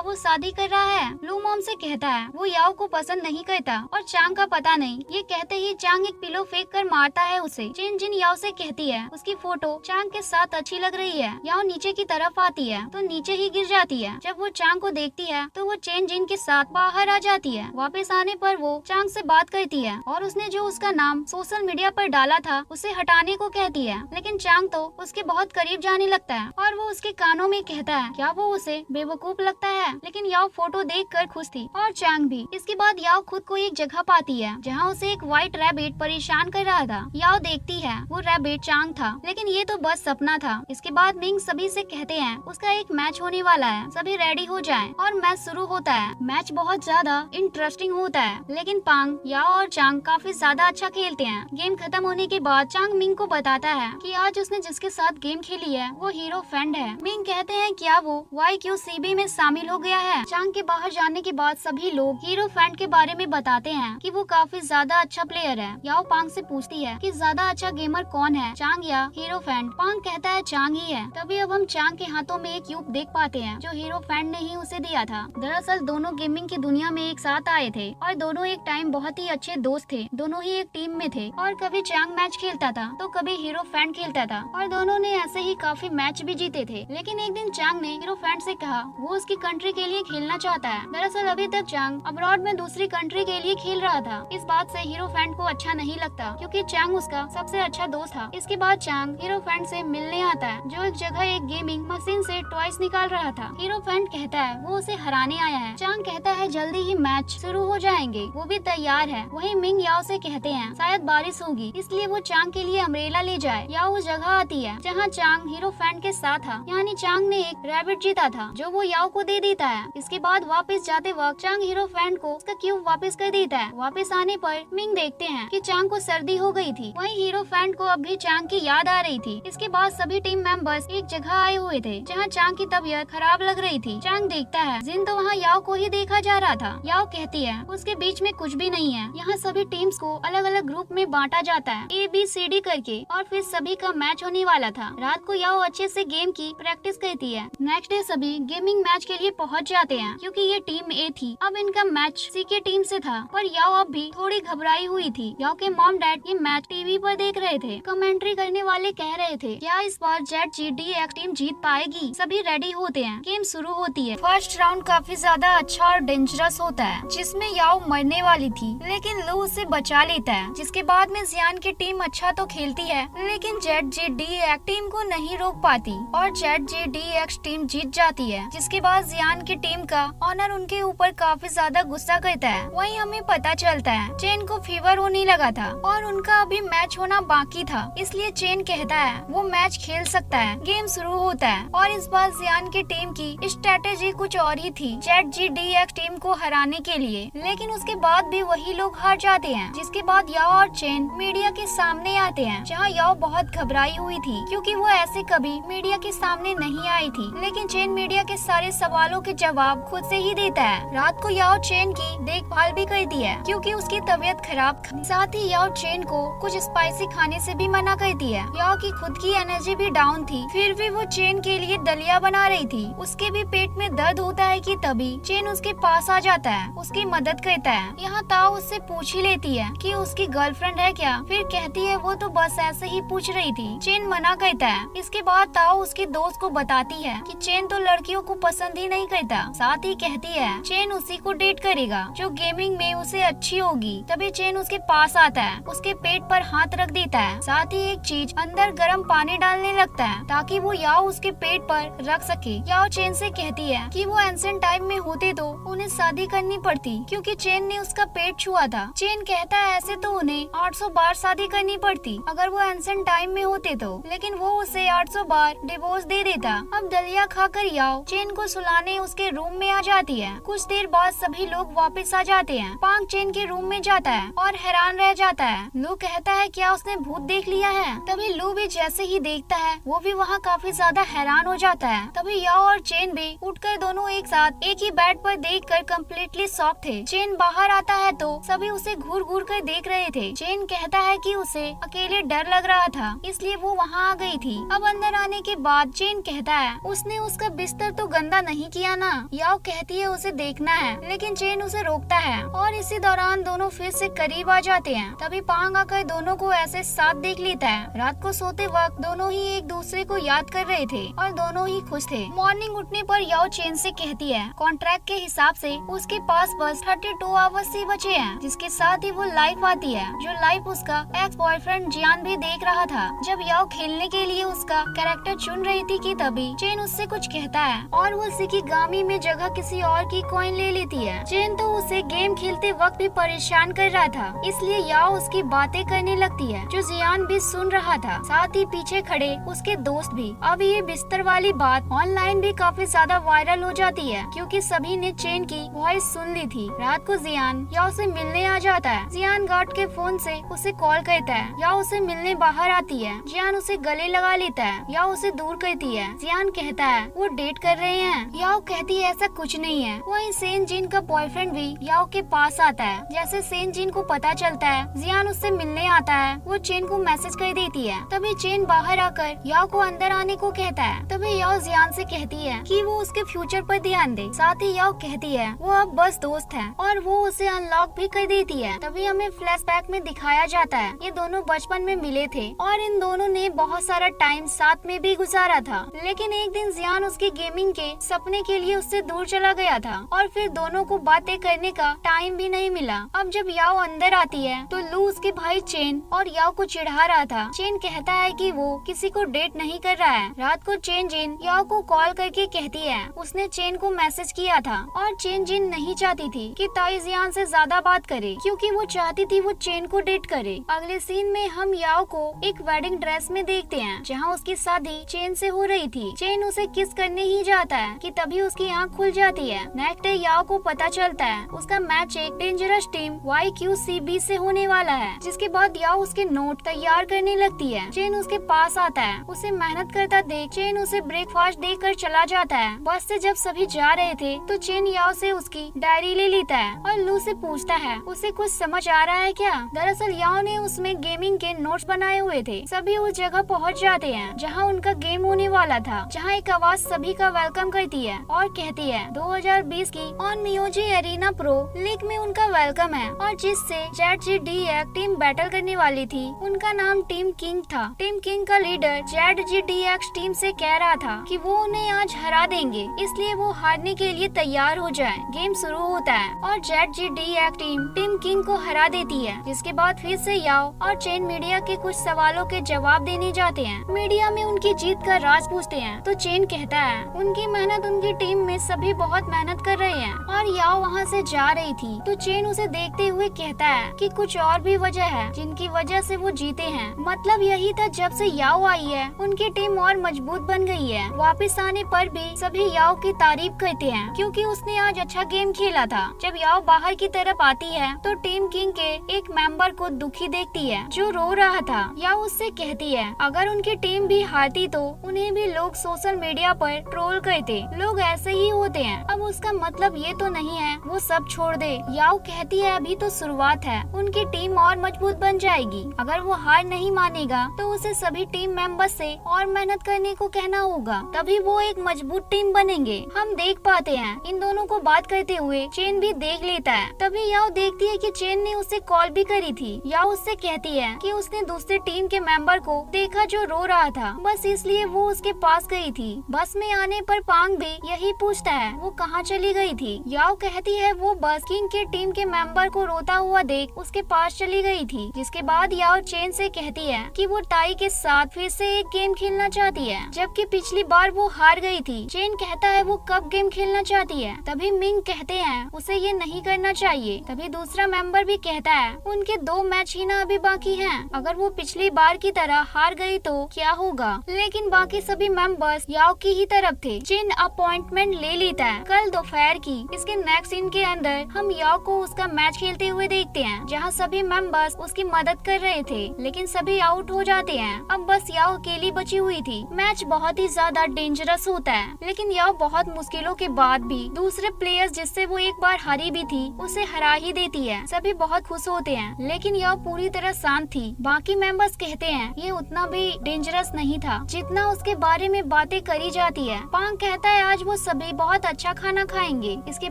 वो शादी कर रहा है। लू मॉम से कहता है वो याओ को पसंद नहीं करता और चांग का पता नहीं। ये कहते ही चांग एक पिलो फेंक कर मारता है उसे। चेन जिन याओ से कहती है उसकी फोटो चांग के साथ अच्छी लग रही है। याओ नीचे की तरफ आती है तो नीचे ही गिर जाती है। जब वो चांग को देखती है तो वो चेन जिन के साथ बाहर आ जाती है। वापस आने पर वो चांग से बात करती है और उसने जो उसका नाम सोशल मीडिया पर डाला था उसे हटाने को कहती है, लेकिन चांग तो उसके बहुत करीब जाने लगता है और वो उसके कानों में कहता है क्या वो उसे बेवकूफ लगता है। लेकिन याओ फोटो देखकर खुश थी और चांग भी। इसके बाद याओ खुद को एक जगह पाती है जहाँ उसे एक व्हाइट रैबिट परेशान कर रहा था। याओ देखती है वो रैबिट चांग था, लेकिन ये तो बस सपना था। इसके बाद मिंग सभी से कहते हैं उसका एक मैच होने वाला है, सभी रेडी हो जाएं और मैच शुरू होता है। मैच बहुत ज्यादा इंटरेस्टिंग होता है, लेकिन पांग, याओ और चांग काफी ज्यादा अच्छा खेलते हैं। गेम खत्म होने के बाद चांग मिंग को बताता है कि आज उसने जिसके साथ गेम खेली है वो हीरो फ्रेंड है। मिंग कहते हैं क्या वो YQCB में शामिल हो गया है। चांग के बाहर जाने के बाद सभी लोग हीरो फ्रेंड के बारे में बताते हैं कि वो काफी ज्यादा अच्छा प्लेयर है। याओ पांग से पूछती है कि ज्यादा अच्छा गेमर कौन है, चांग या हीरो फ्रेंड। पांग कहता है चांग ही है। तभी अब हम चांग के हाथों में एक क्यूब देख पाते हैं जो हीरो फ्रेंड ने ही उसे दिया था। दरअसल दोनों गेमिंग की दुनिया में एक साथ आए थे और दोनों एक टाइम बहुत ही अच्छे दोस्त थे। दोनों ही एक टीम में थे और कभी चांग मैच खेलता था तो कभी हीरो फ्रेंड खेलता था और दोनों ने ऐसे ही काफी मैच भी जीते थे। लेकिन एक दिन चांग ने हीरो फ्रेंड से कहा वो उसकी कंट्री के लिए खेलना चाहता है। दरअसल अभी तक चांग अब्रॉड में दूसरी कंट्री के लिए खेल रहा था। इस बात से हीरो फ्रेंड को अच्छा नहीं लगता क्योंकि चांग उसका सबसे अच्छा दोस्त था। इसके बाद चांग हीरो फ्रेंड से मिलने आता है जो एक जगह एक गेमिंग मशीन से टॉयज निकाल रहा था। हीरो फ्रेंड कहता है वो उसे हराने आया है। चांग कहता है जल्दी ही मैच शुरू हो जाएंगे, वो भी तैयार है। वहीं मिंग याओ से कहते हैं शायद बारिश होगी इसलिए वो चांग के लिए अम्ब्रेला ले जाए। याओ उस जगह आती है जहाँ चांग हीरो फ्रेंड के साथ था, यानी चांग ने एक रैबिट जीता था जो वो याओ को दे देता है। इसके बाद वापस जाते वक्त चांग हीरो फ्रेंड को उसका क्यूब वापस कर देता है। वापस आने पर मिंग देखते हैं कि चांग को सर्दी हो गई थी। वहीं हीरो फ्रेंड को अब भी चांग की याद आ रही थी। इसके बाद सभी टीम मेंबर्स एक जगह आए हुए थे जहाँ चांग की तबीयत खराब लग रही थी। चांग देखता है जिन तो वहाँ याओ को ही देखा जा रहा था। याओ कहती है उसके बीच में कुछ भी नहीं है। यहाँ सभी टीम्स को अलग अलग ग्रुप में बांटा जाता है ABCD करके और फिर सभी का मैच होने वाला था। रात को याओ अच्छे से गेम की प्रैक्टिस करती है। नेक्स्ट डे सभी गेमिंग मैच के लिए पहुँच जाते हैं क्योंकि ये टीम A थी। अब इनका मैच C के टीम से था और याओ अब भी थोड़ी घबराई हुई थी। याओ के मॉम डैड ये मैच टीवी पर देख रहे थे। कमेंट्री करने वाले कह रहे थे क्या इस बार ZGDX टीम जीत पाएगी। सभी रेडी होते हैं, गेम शुरू होती है। फर्स्ट राउंड काफी ज्यादा अच्छा और डेंजरस होता है जिसमें याओ मरने वाली थी, लेकिन लू उसे बचा लेता है। जिसके बाद में जियान की टीम अच्छा तो खेलती है लेकिन ZGDX टीम को नहीं रोक पाती और ZGDX टीम जीत जाती है। जिसके बाद जियान की टीम का ऑनर उनके ऊपर काफी ज्यादा गुस्सा करता है। वहीं हमें पता चलता है चेन को फीवर होने लगा था और उनका अभी मैच होना बाकी था, इसलिए चेन कहता है वो मैच खेल सकता है। गेम शुरू होता है और इस बार जियान की टीम की स्ट्रेटेजी कुछ और ही थी ZGDX टीम को हराने के लिए, लेकिन उसके बाद भी वही लोग हार जाते हैं। जिसके बाद याओ और चेन मीडिया के सामने आते हैं जहाँ याओ बहुत घबराई हुई थी क्योंकि वो ऐसे कभी मीडिया के सामने नहीं आई थी। लेकिन चेन मीडिया के सारे सवालों के जवाब खुद से ही देता है। रात को याओ चेन की देखभाल भी करती है क्योंकि उसकी तबीयत खराब थी। साथ ही याओ चेन को कुछ स्पाइसी खाने से भी मना करती है। याओ की खुद की एनर्जी भी डाउन थी, फिर भी वो चेन के लिए दलिया बना रही थी। उसके भी पेट में दर्द होता है कि तभी चेन उसके पास आ जाता है, उसकी मदद करता है। यहाँ ताओ उससे पूछ ही लेती है कि उसकी गर्लफ्रेंड है क्या, फिर कहती है वो तो बस ऐसे ही पूछ रही थी। चेन मना करता है। इसके बाद ताओ उसके दोस्त को बताती है कि चेन तो लड़कियों को पसंद ही नहीं करता। साथ ही कहती है चेन उसी को डेट करेगा जो गेमिंग में उसे अच्छी होगी। तभी चेन उसके पास आता है, उसके पेट पर हाथ रख देता है। साथ ही एक चीज अंदर गर्म पानी डालने लगता है ताकि वो याओ उसके पेट पर रख सके। याओ चेन से कहती है कि वो एंशिएंट टाइम में होते तो उन्हें शादी करनी पड़ती क्योंकि चेन ने उसका पेट छुआ था। चेन कहता है ऐसे तो उन्हें 800 बार शादी करनी पड़ती अगर वो एंशिएंट टाइम में होते तो, लेकिन वो उसे 800 बार डिवोर्स दे देता। अब दलिया खाकर याओ चेन को सुलाने उसके रूम में आ जाती है। कुछ देर बाद सभी लोग वापस आ जाते हैं। पांग चेन के रूम में जाता है और हैरान रह जाता है। लू कहता है क्या उसने भूत देख लिया है। तभी लू भी जैसे ही देखता है वो भी वहाँ काफी ज्यादा हैरान हो जाता है। तभी याओ और चेन भी उठकर दोनों एक साथ एक ही बेड पर देखकर कम्प्लीटली शॉक थे। चेन बाहर आता है तो सभी उसे घूर कर देख रहे थे। चेन कहता है कि उसे अकेले डर लग रहा था इसलिए वो वहाँ आ गई थी। थी। अब अंदर आने के बाद चेन कहता है उसने उसका बिस्तर तो गंदा नहीं किया ना। याओ कहती है उसे देखना है, लेकिन चेन उसे रोकता है और इसी दौरान दोनों फिर से करीब आ जाते हैं। तभी पांग आकर दोनों को ऐसे साथ देख लेता है। रात को सोते वक्त दोनों ही एक दूसरे को याद कर रहे थे और दोनों ही खुश थे। मॉर्निंग उठने पर याओ चेन से कहती है कॉन्ट्रैक्ट के हिसाब से उसके पास बस 32 आवर्स ही बचे हैं, जिसके साथ ही वो लाइफ आती है, जो लाइफ उसका एक्स बॉयफ्रेंड जियान भी देख रहा था। जब याओ खेलने के लिए उसका कैरेक्टर चुन रही थी कि तभी चेन उससे कुछ कहता है और वो शिकिगामी में जगह किसी और की कॉइन ले लेती है। चेन तो उसे गेम खेलते वक्त भी परेशान कर रहा था, इसलिए याओ उसकी बातें करने लगती है, जो जियान भी सुन रहा था, साथ ही पीछे खड़े उसके दोस्त भी। अब ये बिस्तर वाली बात ऑनलाइन भी काफी ज्यादा वायरल हो जाती है, क्योंकि सभी ने चेन की वॉइस सुन ली थी। रात को जियान याओ से मिलने आ जाता है। जियान गार्ड के फोन से उसे कॉल करता है। याओ उसे मिलने बाहर आती है। जियान उसे गले लगा लेता है। याओ उसे दूर करती है। जियान कहता है वो डेट कर रहे हैं। याओ कहती है ऐसा कुछ नहीं है। वहीं सेन जिन का बॉयफ्रेंड भी याओ के पास आता है। जैसे सेन जिन को पता चलता है जियान उससे मिलने आता है, वो चेन को मैसेज कर देती है। तभी चेन बाहर आकर याओ को अंदर आने को कहता है। तभी याओ जियान से कहती है कि वो उसके फ्यूचर पर ध्यान दे। साथ ही याओ कहती है वो अब बस दोस्त है और वो उसे अनलॉक भी कर देती है। तभी हमें फ्लैशबैक में दिखाया जाता है ये दोनों बचपन में मिले थे और इन दोनों ने बहुत सारा टाइम साथ में भी गुजारा था, लेकिन एक दिन जियान उसके गेमिंग के सपने के लिए उससे दूर चला गया था और फिर दोनों को बातें करने का टाइम भी नहीं मिला। अब जब याओ अंदर आती है तो लू उसके भाई चेन और याओ को चिढ़ा रहा था। चेन कहता है कि वो किसी को डेट नहीं कर रहा है। रात को चेन जिन याओ को कॉल करके कहती है उसने चेन को मैसेज किया था और चेन जिन नहीं चाहती थी कि ताई जियान से ज्यादा बात करे, क्योंकि वो चाहती थी वो चेन को डेट करे। अगले सीन में हम याओ को एक वेडिंग ड्रेस में देखते हैं, जहाँ उसकी शादी चेन से हो रही थी। चेन उसे किस करने ही जाता है कि तभी उसकी आँख खुल जाती है। नेक्स्ट डे याओ को पता चलता है उसका मैच एक डेंजरस टीम YQCB से होने वाला है, जिसके बाद याओ उसके नोट तैयार करने लगती है। चेन उसके पास आता है। उसे मेहनत करता देख चेन उसे ब्रेकफास्ट देकर चला जाता है। बस से जब सभी जा रहे थे तो चेन याओ से उसकी डायरी ले लेता है और लू से पूछता है उसे कुछ समझ आ रहा है क्या। दरअसल याओ ने उसमें गेमिंग के नोट्स बनाए हुए थे। सभी उस जगह पहुंच जाते हैं जहां उनका गेम होने वाला था, जहां एक आवाज सभी का वेलकम करती है और कहती है 2020 की ऑन मियोजी एरिना प्रो लीग में उनका वेलकम है, और जिससे ZGDX टीम बैटल करने वाली थी उनका नाम टीम किंग था। टीम किंग का लीडर ZGDX टीम से कह रहा था कि वो उन्हें आज हरा देंगे, इसलिए वो हारने के लिए तैयार हो जाए। गेम शुरू होता है और ZGDX टीम किंग को हरा देती है, जिसके बाद फिर से याओ और चेन मीडिया के कुछ सवालों के जवाब देने जाते हैं। मीडिया में उनकी जीत का राज पूछते हैं तो चेन कहता है उनकी मेहनत उनकी टीम में सभी बहुत मेहनत कर रहे हैं, और याओ वहाँ से जा रही थी तो चेन उसे देखते हुए कहता है कि कुछ और भी वजह है जिनकी वजह से वो जीते हैं। मतलब यही था जब से याओ आई है उनकी टीम और मजबूत बन गई है। वापस आने पर भी सभी याओ की तारीफ करते हैं क्योंकि उसने आज अच्छा गेम खेला था। जब याओ बाहर की तरफ आती है तो टीम किंग के एक मेंबर को दुखी देखती है जो रो रहा था। याओ उससे कहती है अगर उनकी टीम भी हारती तो उन्हें भी लोग सोशल मीडिया पर ट्रोल करते। लोग ऐसे ही होते हैं। अब उसका मतलब ये तो नहीं है वो सब छोड़ दे। याओ कहती है अभी तो शुरुआत है, उनकी टीम और मजबूत बन जाएगी। अगर वो हार नहीं मानेगा तो उसे सभी टीम मेंबर्स से और मेहनत करने को कहना होगा, तभी वो एक मजबूत टीम बनेंगे। हम देख पाते हैं इन दोनों को बात करते हुए चेन भी देख लेता है। तभी याओ देखती है कि चेन ने उसे कॉल भी करी थी। याओ उससे कहती है कि उसने दूसरे टीम के मेंबर को देखा जो रो रहा था, बस इसलिए वो उसके पास गई थी। बस में आने पर पांग भी यही पूछता है वो कहाँ चली गई थी। याओ कहती है वो बस किंग के टीम के मेंबर को रोता हुआ देख उसके पास चली गई थी। जिसके बाद याओ चेन से कहती है कि वो टाई के साथ फिर से एक गेम खेलना चाहती है, जबकि पिछली बार वो हार गई थी। चेन कहता है वो कब गेम खेलना चाहती है। तभी मिंग कहते हैं उसे ये नहीं करना चाहिए। तभी दूसरा मेंबर भी कहता है उनके 2 मैच ही ना अभी बाकी हैं, अगर वो पिछली बार की तरह हार गई तो क्या होगा। लेकिन बाकी सभी मेंबर्स याओ की ही तरफ थे। चेन अपॉइंटमेंट ले लेता है कल दोपहर की। इसके नेक्स्ट सीन के अंदर हम याओ को उसका मैच खेलते हुए देखते हैं, जहाँ सभी मेंबर्स उसकी मदद कर रहे थे, लेकिन सभी आउट हो जाते हैं। अब बस याओ अकेली बची हुई थी। मैच बहुत ही ज्यादा डेंजरस होता है, लेकिन याओ बहुत मुश्किलों के बाद भी दूसरे प्लेयर्स जिससे वो एक बार हारी भी थी उसे हरा ही देती है। सभी बहुत खुश होते हैं, लेकिन याओ पूरी तरह शांत थी। बाकी मेंबर्स कहते हैं ये उतना भी डेंजरस डेंजरस नहीं था जितना उसके बारे में बातें करी जाती है। पांग कहता है आज वो सभी बहुत अच्छा खाना खाएंगे। इसके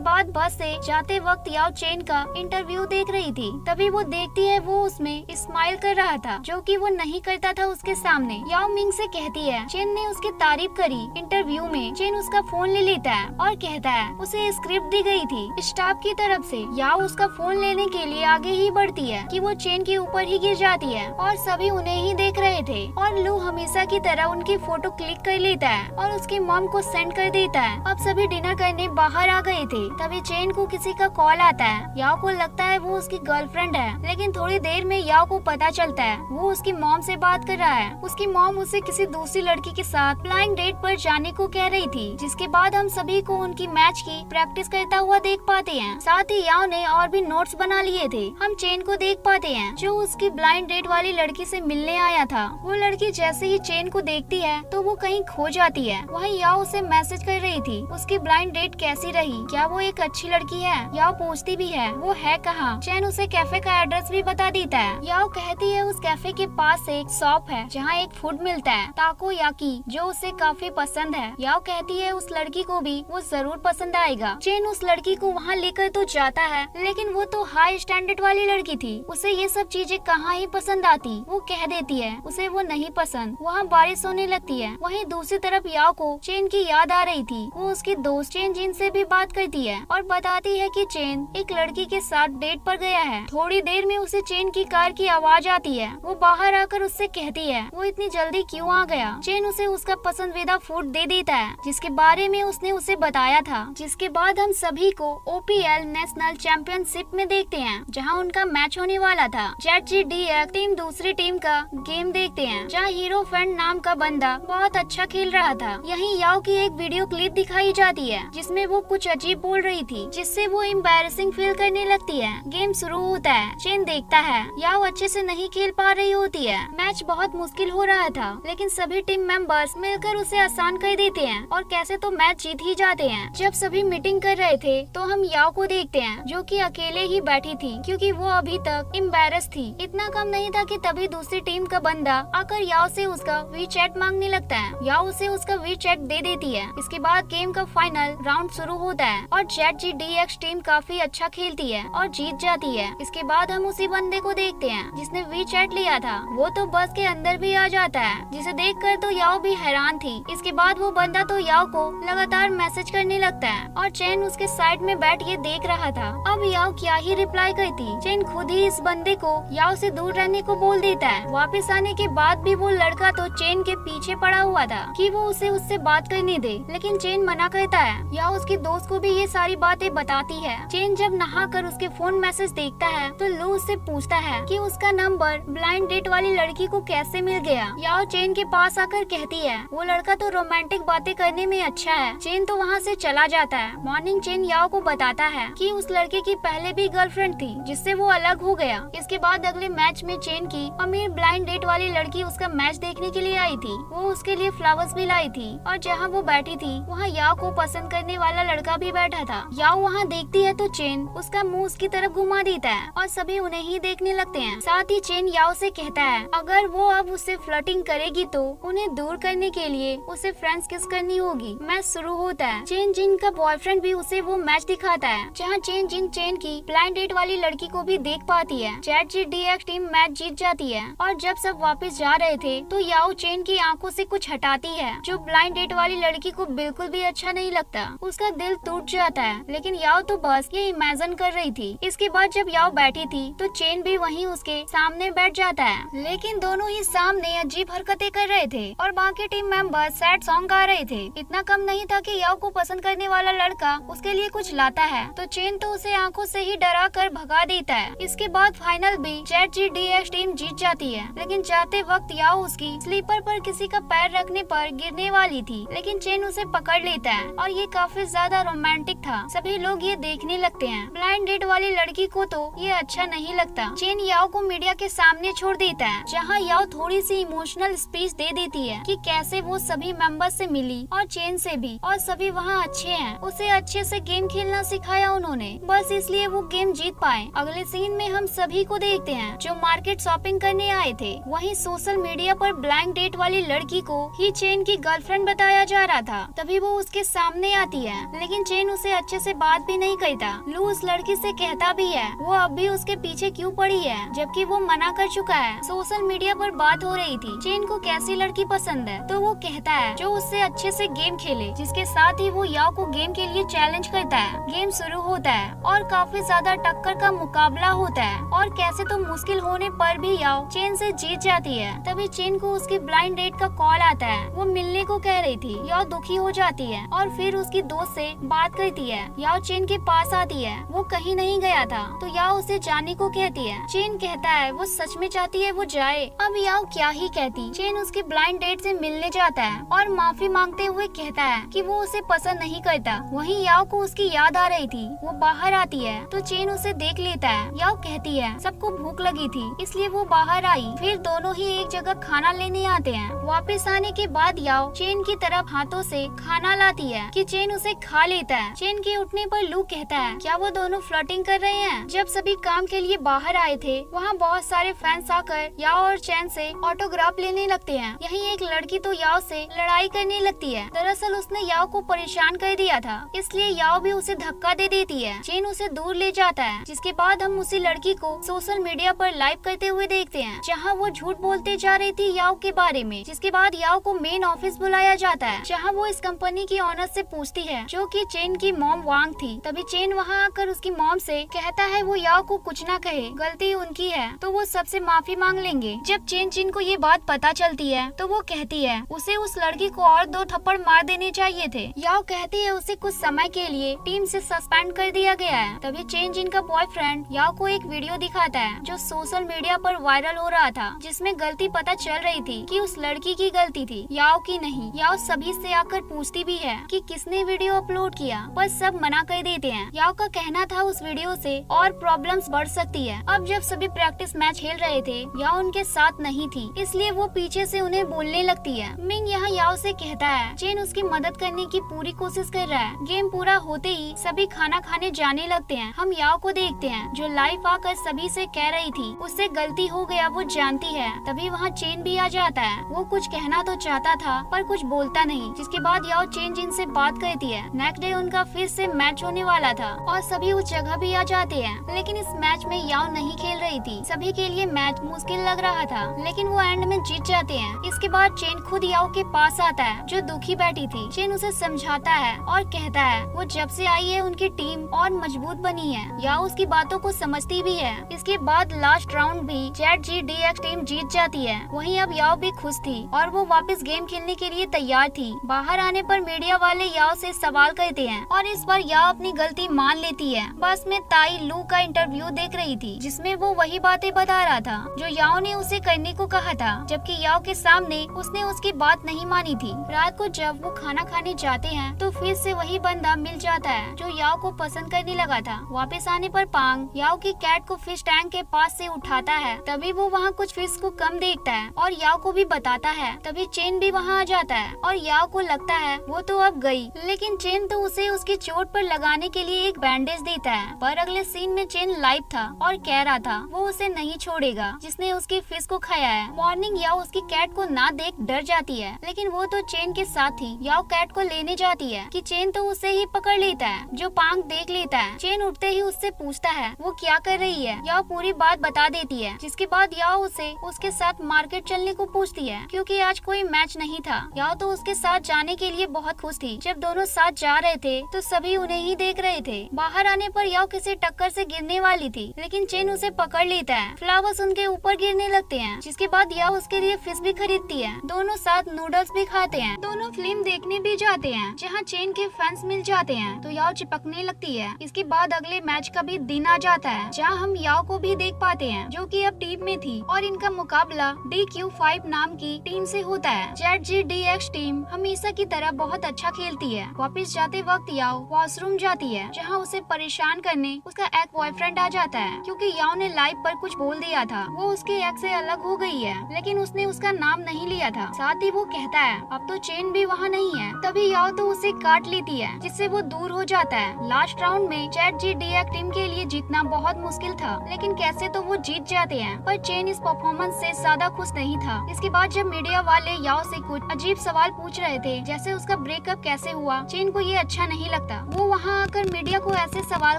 बाद बस से जाते वक्त याओ चेन का इंटरव्यू देख रही थी, तभी वो देखती है वो उसमें स्माइल कर रहा था जो कि वो नहीं करता था उसके सामने। याओ मिंग से कहती है चेन ने उसकी तारीफ करी। इंटरव्यू में चेन उसका फोन ले लेता है और कहता है उसे स्क्रिप्ट दी गई थी स्टाफ की तरफ से। याओ उसका फोन लेने के लिए आगे ही बढ़ती है कि वो चेन के ऊपर ही गिर जाती है और सभी उन्हें ही देख रहे थे और लू हमेशा की तरह उनकी फोटो क्लिक कर लेता है और उसकी मॉम को सेंड कर देता है। अब सभी डिनर करने बाहर आ गए थे, तभी चेन को किसी का कॉल आता है। याओ को लगता है वो उसकी गर्लफ्रेंड है, लेकिन थोड़ी देर में याओ को पता चलता है वो उसकी मॉम से बात कर रहा है। उसकी मॉम उसे किसी दूसरी लड़की के साथ फ्लाइंग डेट पर जाने को कह रही थी, जिसके बाद हम सभी को उनकी मैच की प्रैक्टिस करता हुआ देख पाते हैं। साथ ही याओ ने और भी नोट्स बना लिए थे। हम चेन को देख पाते हैं जो उसकी ब्लाइंड डेट वाली लड़की से मिलने आया था। वो लड़की जैसे ही चेन को देखती है तो वो कहीं खो जाती है। वहीं याओ उसे मैसेज कर रही थी उसकी ब्लाइंड डेट कैसी रही, क्या वो एक अच्छी लड़की है। याओ पूछती भी है वो है कहाँ। चेन उसे कैफे का एड्रेस भी बता देता है। याओ कहती है उस कैफे के पास एक शॉप है जहाँ एक फूड मिलता है ताकोयाकी, जो उसे काफी पसंद है। याओ कहती है उस लड़की को भी वो जरूर पसंद आएगा। चेन उस लड़की को वहाँ लेकर तो जाता है, लेकिन वो तो हाई स्टैंडर्ड वाली लड़की थी, उसे ये सब चीजें कहाँ ही पसंद आती। वो कह देती है उसे वो नहीं पसंद। वहाँ बारिश होने लगती है। वहीं दूसरी तरफ याओ को चेन की याद आ रही थी। वो उसकी दोस्त चेन जिन से भी बात करती है और बताती है कि चेन एक लड़की के साथ डेट पर गया है। थोड़ी देर में उसे चेन की कार की आवाज आती है। वो बाहर आकर उससे कहती है वो इतनी जल्दी क्यों आ गया। चेन उसे उसका पसंदीदा फूड दे देता है जिसके बारे में उसने उसे बताया था। जिसके बाद हम सभी को OPL नेशनल चैंपियनशिप में देखते हैं जहां उनका मैच होने वाला था। ZGDX टीम दूसरी टीम का गेम देखते हैं जहां हीरो फ्रेंड नाम का बंदा बहुत अच्छा खेल रहा था। यहीं याओ की एक वीडियो क्लिप दिखाई जाती है जिसमें वो कुछ अजीब बोल रही थी जिससे वो एम्बैरेसिंग फील करने लगती है। गेम शुरू होता है। चेन देखता है याओ अच्छे से नहीं खेल पा रही होती है। मैच बहुत मुश्किल हो रहा था, लेकिन सभी टीम मेंबर्स मिलकर उसे आसान कर देते हैं और कैसे तो मैच जीत ही जाते हैं। जब सभी मीटिंग कर रहे थे तो हम याओ को देखते हैं जो कि अकेले ही बैठी थी क्योंकि वो अभी तक एम्बैरेस थी। इतना कम नहीं था कि तभी दूसरी टीम का बंदा आकर याओ से उसका वीचैट मांगने लगता है। याओ उसे उसका वीचैट दे देती है। इसके बाद गेम का फाइनल राउंड शुरू होता है और ZGDX टीम काफी अच्छा खेलती है और जीत जाती है। इसके बाद हम उसी बंदे को देखते हैं जिसने वीचैट लिया था। वो तो बस के अंदर भी आ जाता है, जिसे देखकर तो याओ भी हैरान थी। इसके बाद वो बंदा तो याओ को लगातार मैसेज करने लगता है और चेन उसके साइड में बैठ के देख रहा था। अब याओ क्या ही रिप्लाई करती। चेन खुद ही इस बंदे को याओ से दूर रहने को बोल देता है। वापस आने के बाद भी वो लड़का तो चेन के पीछे पड़ा हुआ था कि वो उसे उससे बात करने दे, लेकिन चेन मना करता है। याओ उसके दोस्त को भी ये सारी बातें बताती है। चेन जब नहाकर उसके फोन मैसेज देखता है तो लू उससे पूछता है कि उसका नंबर ब्लाइंड डेट वाली लड़की को कैसे मिल गया। याओ चेन के पास आकर कहती है वो लड़का तो रोमांटिक बातें करने में अच्छा है। चेन तो वहाँ से चला जाता है। मॉर्निंग चेन याओ को बताता है कि उस लड़के की पहले भी गर्लफ्रेंड थी जिससे वो अलग हो गया। इसके बाद अगले मैच में चेन की अमीर ब्लाइंड डेट वाली लड़की उसका मैच देखने के लिए आई थी। वो उसके लिए फ्लावर्स भी लाई थी और जहाँ वो बैठी थी वहाँ याओ को पसंद करने वाला लड़का भी बैठा था। याओ वहाँ देखती है तो चेन उसका मुंह उसकी तरफ घुमा देता है और सभी उन्हें ही देखने लगते हैं। साथ ही चेन याओ से कहता है अगर वो अब उससे फ्लर्टिंग करेगी तो उन्हें दूर करने के लिए उसे फ्रेंड्स किस करनी होगी। मैच शुरू होता है। चेन जिन का बॉयफ्रेंड भी उसे वो मैच दिखाता है जहाँ चेन की ब्लाइंड डेट वाली लड़की को भी देख पाती है। ZGDX टीम मैच जीत जाती है और जब सब वापस जा रहे थे तो याओ चेन की आंखों से कुछ हटाती है जो ब्लाइंड डेट वाली लड़की को बिल्कुल भी अच्छा नहीं लगता। उसका दिल टूट जाता है, लेकिन याओ तो बस ये इमेजिन कर रही थी। इसके बाद जब याओ बैठी थी तो चेन भी वहीं उसके सामने बैठ जाता है, लेकिन दोनों ही सामने अजीब हरकतें कर रहे थे और बाकी टीम मेंबर सैड सॉन्ग गा रहे थे। इतना कम नहीं था कि याओ को पसंद करने वाला लड़का उसके लिए कुछ लाता है तो चेन तो उसे आंखों से ही डरा कर भगा देता है। इसके बाद फाइनल भी ZGDX टीम जीत जाती है, लेकिन जाते वक्त याओ उसकी स्लीपर पर किसी का पैर रखने पर गिरने वाली थी, लेकिन चेन उसे पकड़ लेता है और ये काफी ज्यादा रोमांटिक था। सभी लोग ये देखने लगते हैं। ब्लाइंड डेट वाली लड़की को तो ये अच्छा नहीं लगता। चेन याओ को मीडिया के सामने छोड़ देता है जहाँ याओ थोड़ी सी इमोशनल स्पीच दे देती है कि कैसे वो सभी मेंबर से मिली और चेन से भी, और सभी वहाँ अच्छे हैं। उसे अच्छे से गेम खेलना सिखाया उन्होंने, बस इसलिए वो गेम जीत पाए। अगले सीन में हम सभी को देखते हैं जो मार्केट शॉपिंग करने आए थे। वहीं सोशल मीडिया पर ब्लाइंड डेट वाली लड़की को ही चेन की गर्लफ्रेंड बताया जा रहा था। तभी वो उसके सामने आती है, लेकिन चेन उसे अच्छे से बात भी नहीं करता। लू उस लड़की से कहता भी है वो अब भी उसके पीछे क्यों पड़ी है, जबकि वो मना कर चुका है। सोशल मीडिया पर बात हो रही थी चेन को कैसी लड़की पसंद है, तो वो कहता है जो उससे अच्छे से गेम खेले, जिसके साथ ही वो याओ को गेम के लिए चैलेंज करता है। गेम शुरू होता है और काफी ज्यादा टक्कर का मुकाबला होता है और कैसे तो मुश्किल होने पर भी याओ चेन से जीत जाती है। तभी चेन को उसकी ब्लाइंड डेट का कॉल आता है, वो मिलने को कह रही थी। याओ दुखी हो जाती है और फिर उसकी दोस्त से बात करती है। याओ चेन के पास आती है, वो कहीं नहीं गया था तो याओ उसे जाने को कहती है। चेन कहता है वो सच में चाहती है वो जाए। अब याओ क्या ही कहती, चेन उसकी ब्लाइंड डेट से मिलने जाता है और माफी मांगते हुए कहता है कि वो उसे पसंद नहीं करता। वहीं याओ को उसकी याद आ रही थी, वो बाहर आती है तो चेन उसे देख लेता है। याओ कहती है सबको भूख लगी थी इसलिए वो बाहर आई। फिर दोनों ही एक जगह खाना लेने आते हैं। वापस आने के बाद याओ चेन की तरफ हाथों से खाना लाती है कि चेन उसे खा लेता है। चेन के उठने पर लू कहता है क्या वो दोनों फ्लर्टिंग कर रहे हैं। जब सभी काम के लिए बाहर आए थे वहाँ बहुत सारे फैंस आकर याओ और चेन से ऑटोग्राफ लेने लगते हैं। यहीं एक लड़की तो याओ से लड़ाई करने लगती है। दरअसल उसने याओ को परेशान कर दिया था, इसलिए याओ भी उसे धक्का दे देती है। चेन उसे दूर ले जाता है, जिसके बाद हम उसी लड़की को सोशल मीडिया पर लाइव करते हुए देखते हैं, जहाँ वो झूठ बोलते जा रही थी याओ के बारे में। जिसके बाद याओ को मेन ऑफिस बुलाया जाता है, जहाँ वो इस कंपनी की ऑनर से पूछती है जो कि चेन की मॉम वांग थी। तभी चेन वहाँ आकर उसकी मॉम से कहता है वो याओ को कुछ न कहे, गलती उनकी है तो वो सबसे माफी मांग लेंगे। जब चेन को ये बात पता चलती है तो वो कहती है उसे उस लड़की को और 2 थप्पड़ मार देने चाहिए थे। याओ कहती है उसे कुछ समय के लिए टीम से सस्पेंड कर दिया गया है। तभी चेन का बॉयफ्रेंड याओ को एक वीडियो दिखाता है जो सोशल मीडिया पर वायरल हो रहा था, जिसमें गलती पता चल रही थी कि उस लड़की की गलती थी, याओ की नहीं। याओ सभी से आकर पूछती भी है कि किसने वीडियो अपलोड किया, पर सब मना कर देते हैं। याओ का कहना था उस वीडियो से और प्रॉब्लम्स बढ़ सकती है। अब जब सभी प्रैक्टिस मैच खेल रहे थे याओ उनके साथ नहीं थी, इसलिए वो पीछे से उन्हें बोलने लगती है। मिंग यहाँ याओ से कहता है चेन उसकी मदद करने की पूरी कोशिश कर रहा है। गेम पूरा होते ही सभी खाना खाने जाने लगते हैं। हम याओ को देखते हैं जो लाइव आकर सभी से कह रही थी उससे गलती हो गया, वो जानती है। तभी वहाँ चेन भी आ जाता है। वो कुछ कहना तो चाहता था पर कुछ बोलता नहीं। जिसके बाद याओ चेन से बात करती है। नेक्स्ट डे उनका फिर से मैच होने वाला था और सभी उस जगह भी आ जाते हैं, लेकिन इस मैच में याओ नहीं खेल रही थी। सभी के लिए मैच मुश्किल लग रहा था, लेकिन वो एंड में जीत जाते हैं। इसके बाद चेन खुद याओ के पास आता है जो दुखी बैठी थी। चेन उसे समझाता है और कहता है वो जब से आई है उनकी टीम और मजबूत बनी है। याओ उसकी बातों को समझती भी है। इसके बाद लास्ट राउंड भी ZGDX टीम जीत जाती है। वहीं अब याओ भी खुश थी और वो वापस गेम खेलने के लिए तैयार थी। बाहर आने पर मीडिया वाले याओ से सवाल करते हैं और इस बार याओ अपनी गलती मान लेती है। बस में ताई लू का इंटरव्यू देख रही थी, जिसमें वो वही बातें बता रहा था जो याओ ने उसे करने को कहा था, जबकि याओ के सामने उसने उसकी बात नहीं मानी थी। रात को जब वो खाना खाने जाते हैं तो फिर से वही बंदा मिल जाता है जो याओ को पसंद करने लगा था। वापस आने पर पांग याओ की कैट को फिश टैंक के पास से उठाता है। तभी वो वहाँ कुछ फिश को कम देखता है और याओ को भी बताता है। तभी चेन भी वहाँ आ जाता है और याओ को लगता है वो तो अब गई, लेकिन चेन तो उसे उसकी चोट पर लगाने के लिए एक बैंडेज देता है। पर अगले सीन में चेन लाइव था और कह रहा था वो उसे नहीं छोड़ेगा जिसने उसकी फिश को खाया है। मॉर्निंग याओ उसकी कैट को ना देख डर जाती है, लेकिन वो तो चेन के साथ थी। याओ कैट को लेने जाती है कि चेन तो उसे ही पकड़ लेता है, जो पांग देख लेता है। चेन उठते ही उससे पूछता है वो क्या कर रही है। याओ पूरी बात बता देती है, जिसके बाद याओ उसे उसके साथ मार्केट चलने को पूछती है क्योंकि आज कोई मैच नहीं था। याओ तो उसके साथ जाने के लिए बहुत खुश थी। जब दोनों साथ जा रहे थे तो सभी उन्हें ही देख रहे थे। बाहर आने पर याओ किसी टक्कर से गिरने वाली थी, लेकिन चेन उसे पकड़ लेता है। फ्लावर्स उनके ऊपर गिरने लगते हैं, जिसके बाद याओ उसके लिए फिश भी खरीदती है। दोनों साथ नूडल्स भी खाते हैं। दोनों फिल्म देखने भी जाते हैं, जहाँ चेन के फैंस मिल जाते हैं तो याओ चिपकने लगती है। इसके बाद अगले मैच का भी दिन आ जाता है, जहाँ हम याओ को भी देख पाते हैं जो कि अब टीम में थी और इनका मुकाबला DQ5 नाम की टीम से होता है। ZGDX टीम हमेशा की तरह बहुत अच्छा खेलती है। वापस जाते वक्त याओ वॉशरूम जाती है, जहाँ उसे परेशान करने उसका एक बॉयफ्रेंड आ जाता है क्योंकि याओ ने लाइव पर कुछ बोल दिया था। वो उसके एक्स से अलग हो गई है, लेकिन उसने उसका नाम नहीं लिया था। साथ ही वो कहता है अब तो चेन भी वहाँ नहीं है। तभी याओ तो उसे काट लेती है, जिससे वो दूर हो जाता है। लास्ट राउंड में ZGDX टीम के लिए जीतना बहुत मुश्किल था, लेकिन कैसे तो वो जीत जाते हैं। पर चेन इस परफॉर्मेंस से ज्यादा खुश नहीं नहीं था। इसके बाद जब मीडिया वाले याओ से कुछ अजीब सवाल पूछ रहे थे, जैसे उसका ब्रेकअप कैसे हुआ, चेन को ये अच्छा नहीं लगता। वो वहाँ आकर मीडिया को ऐसे सवाल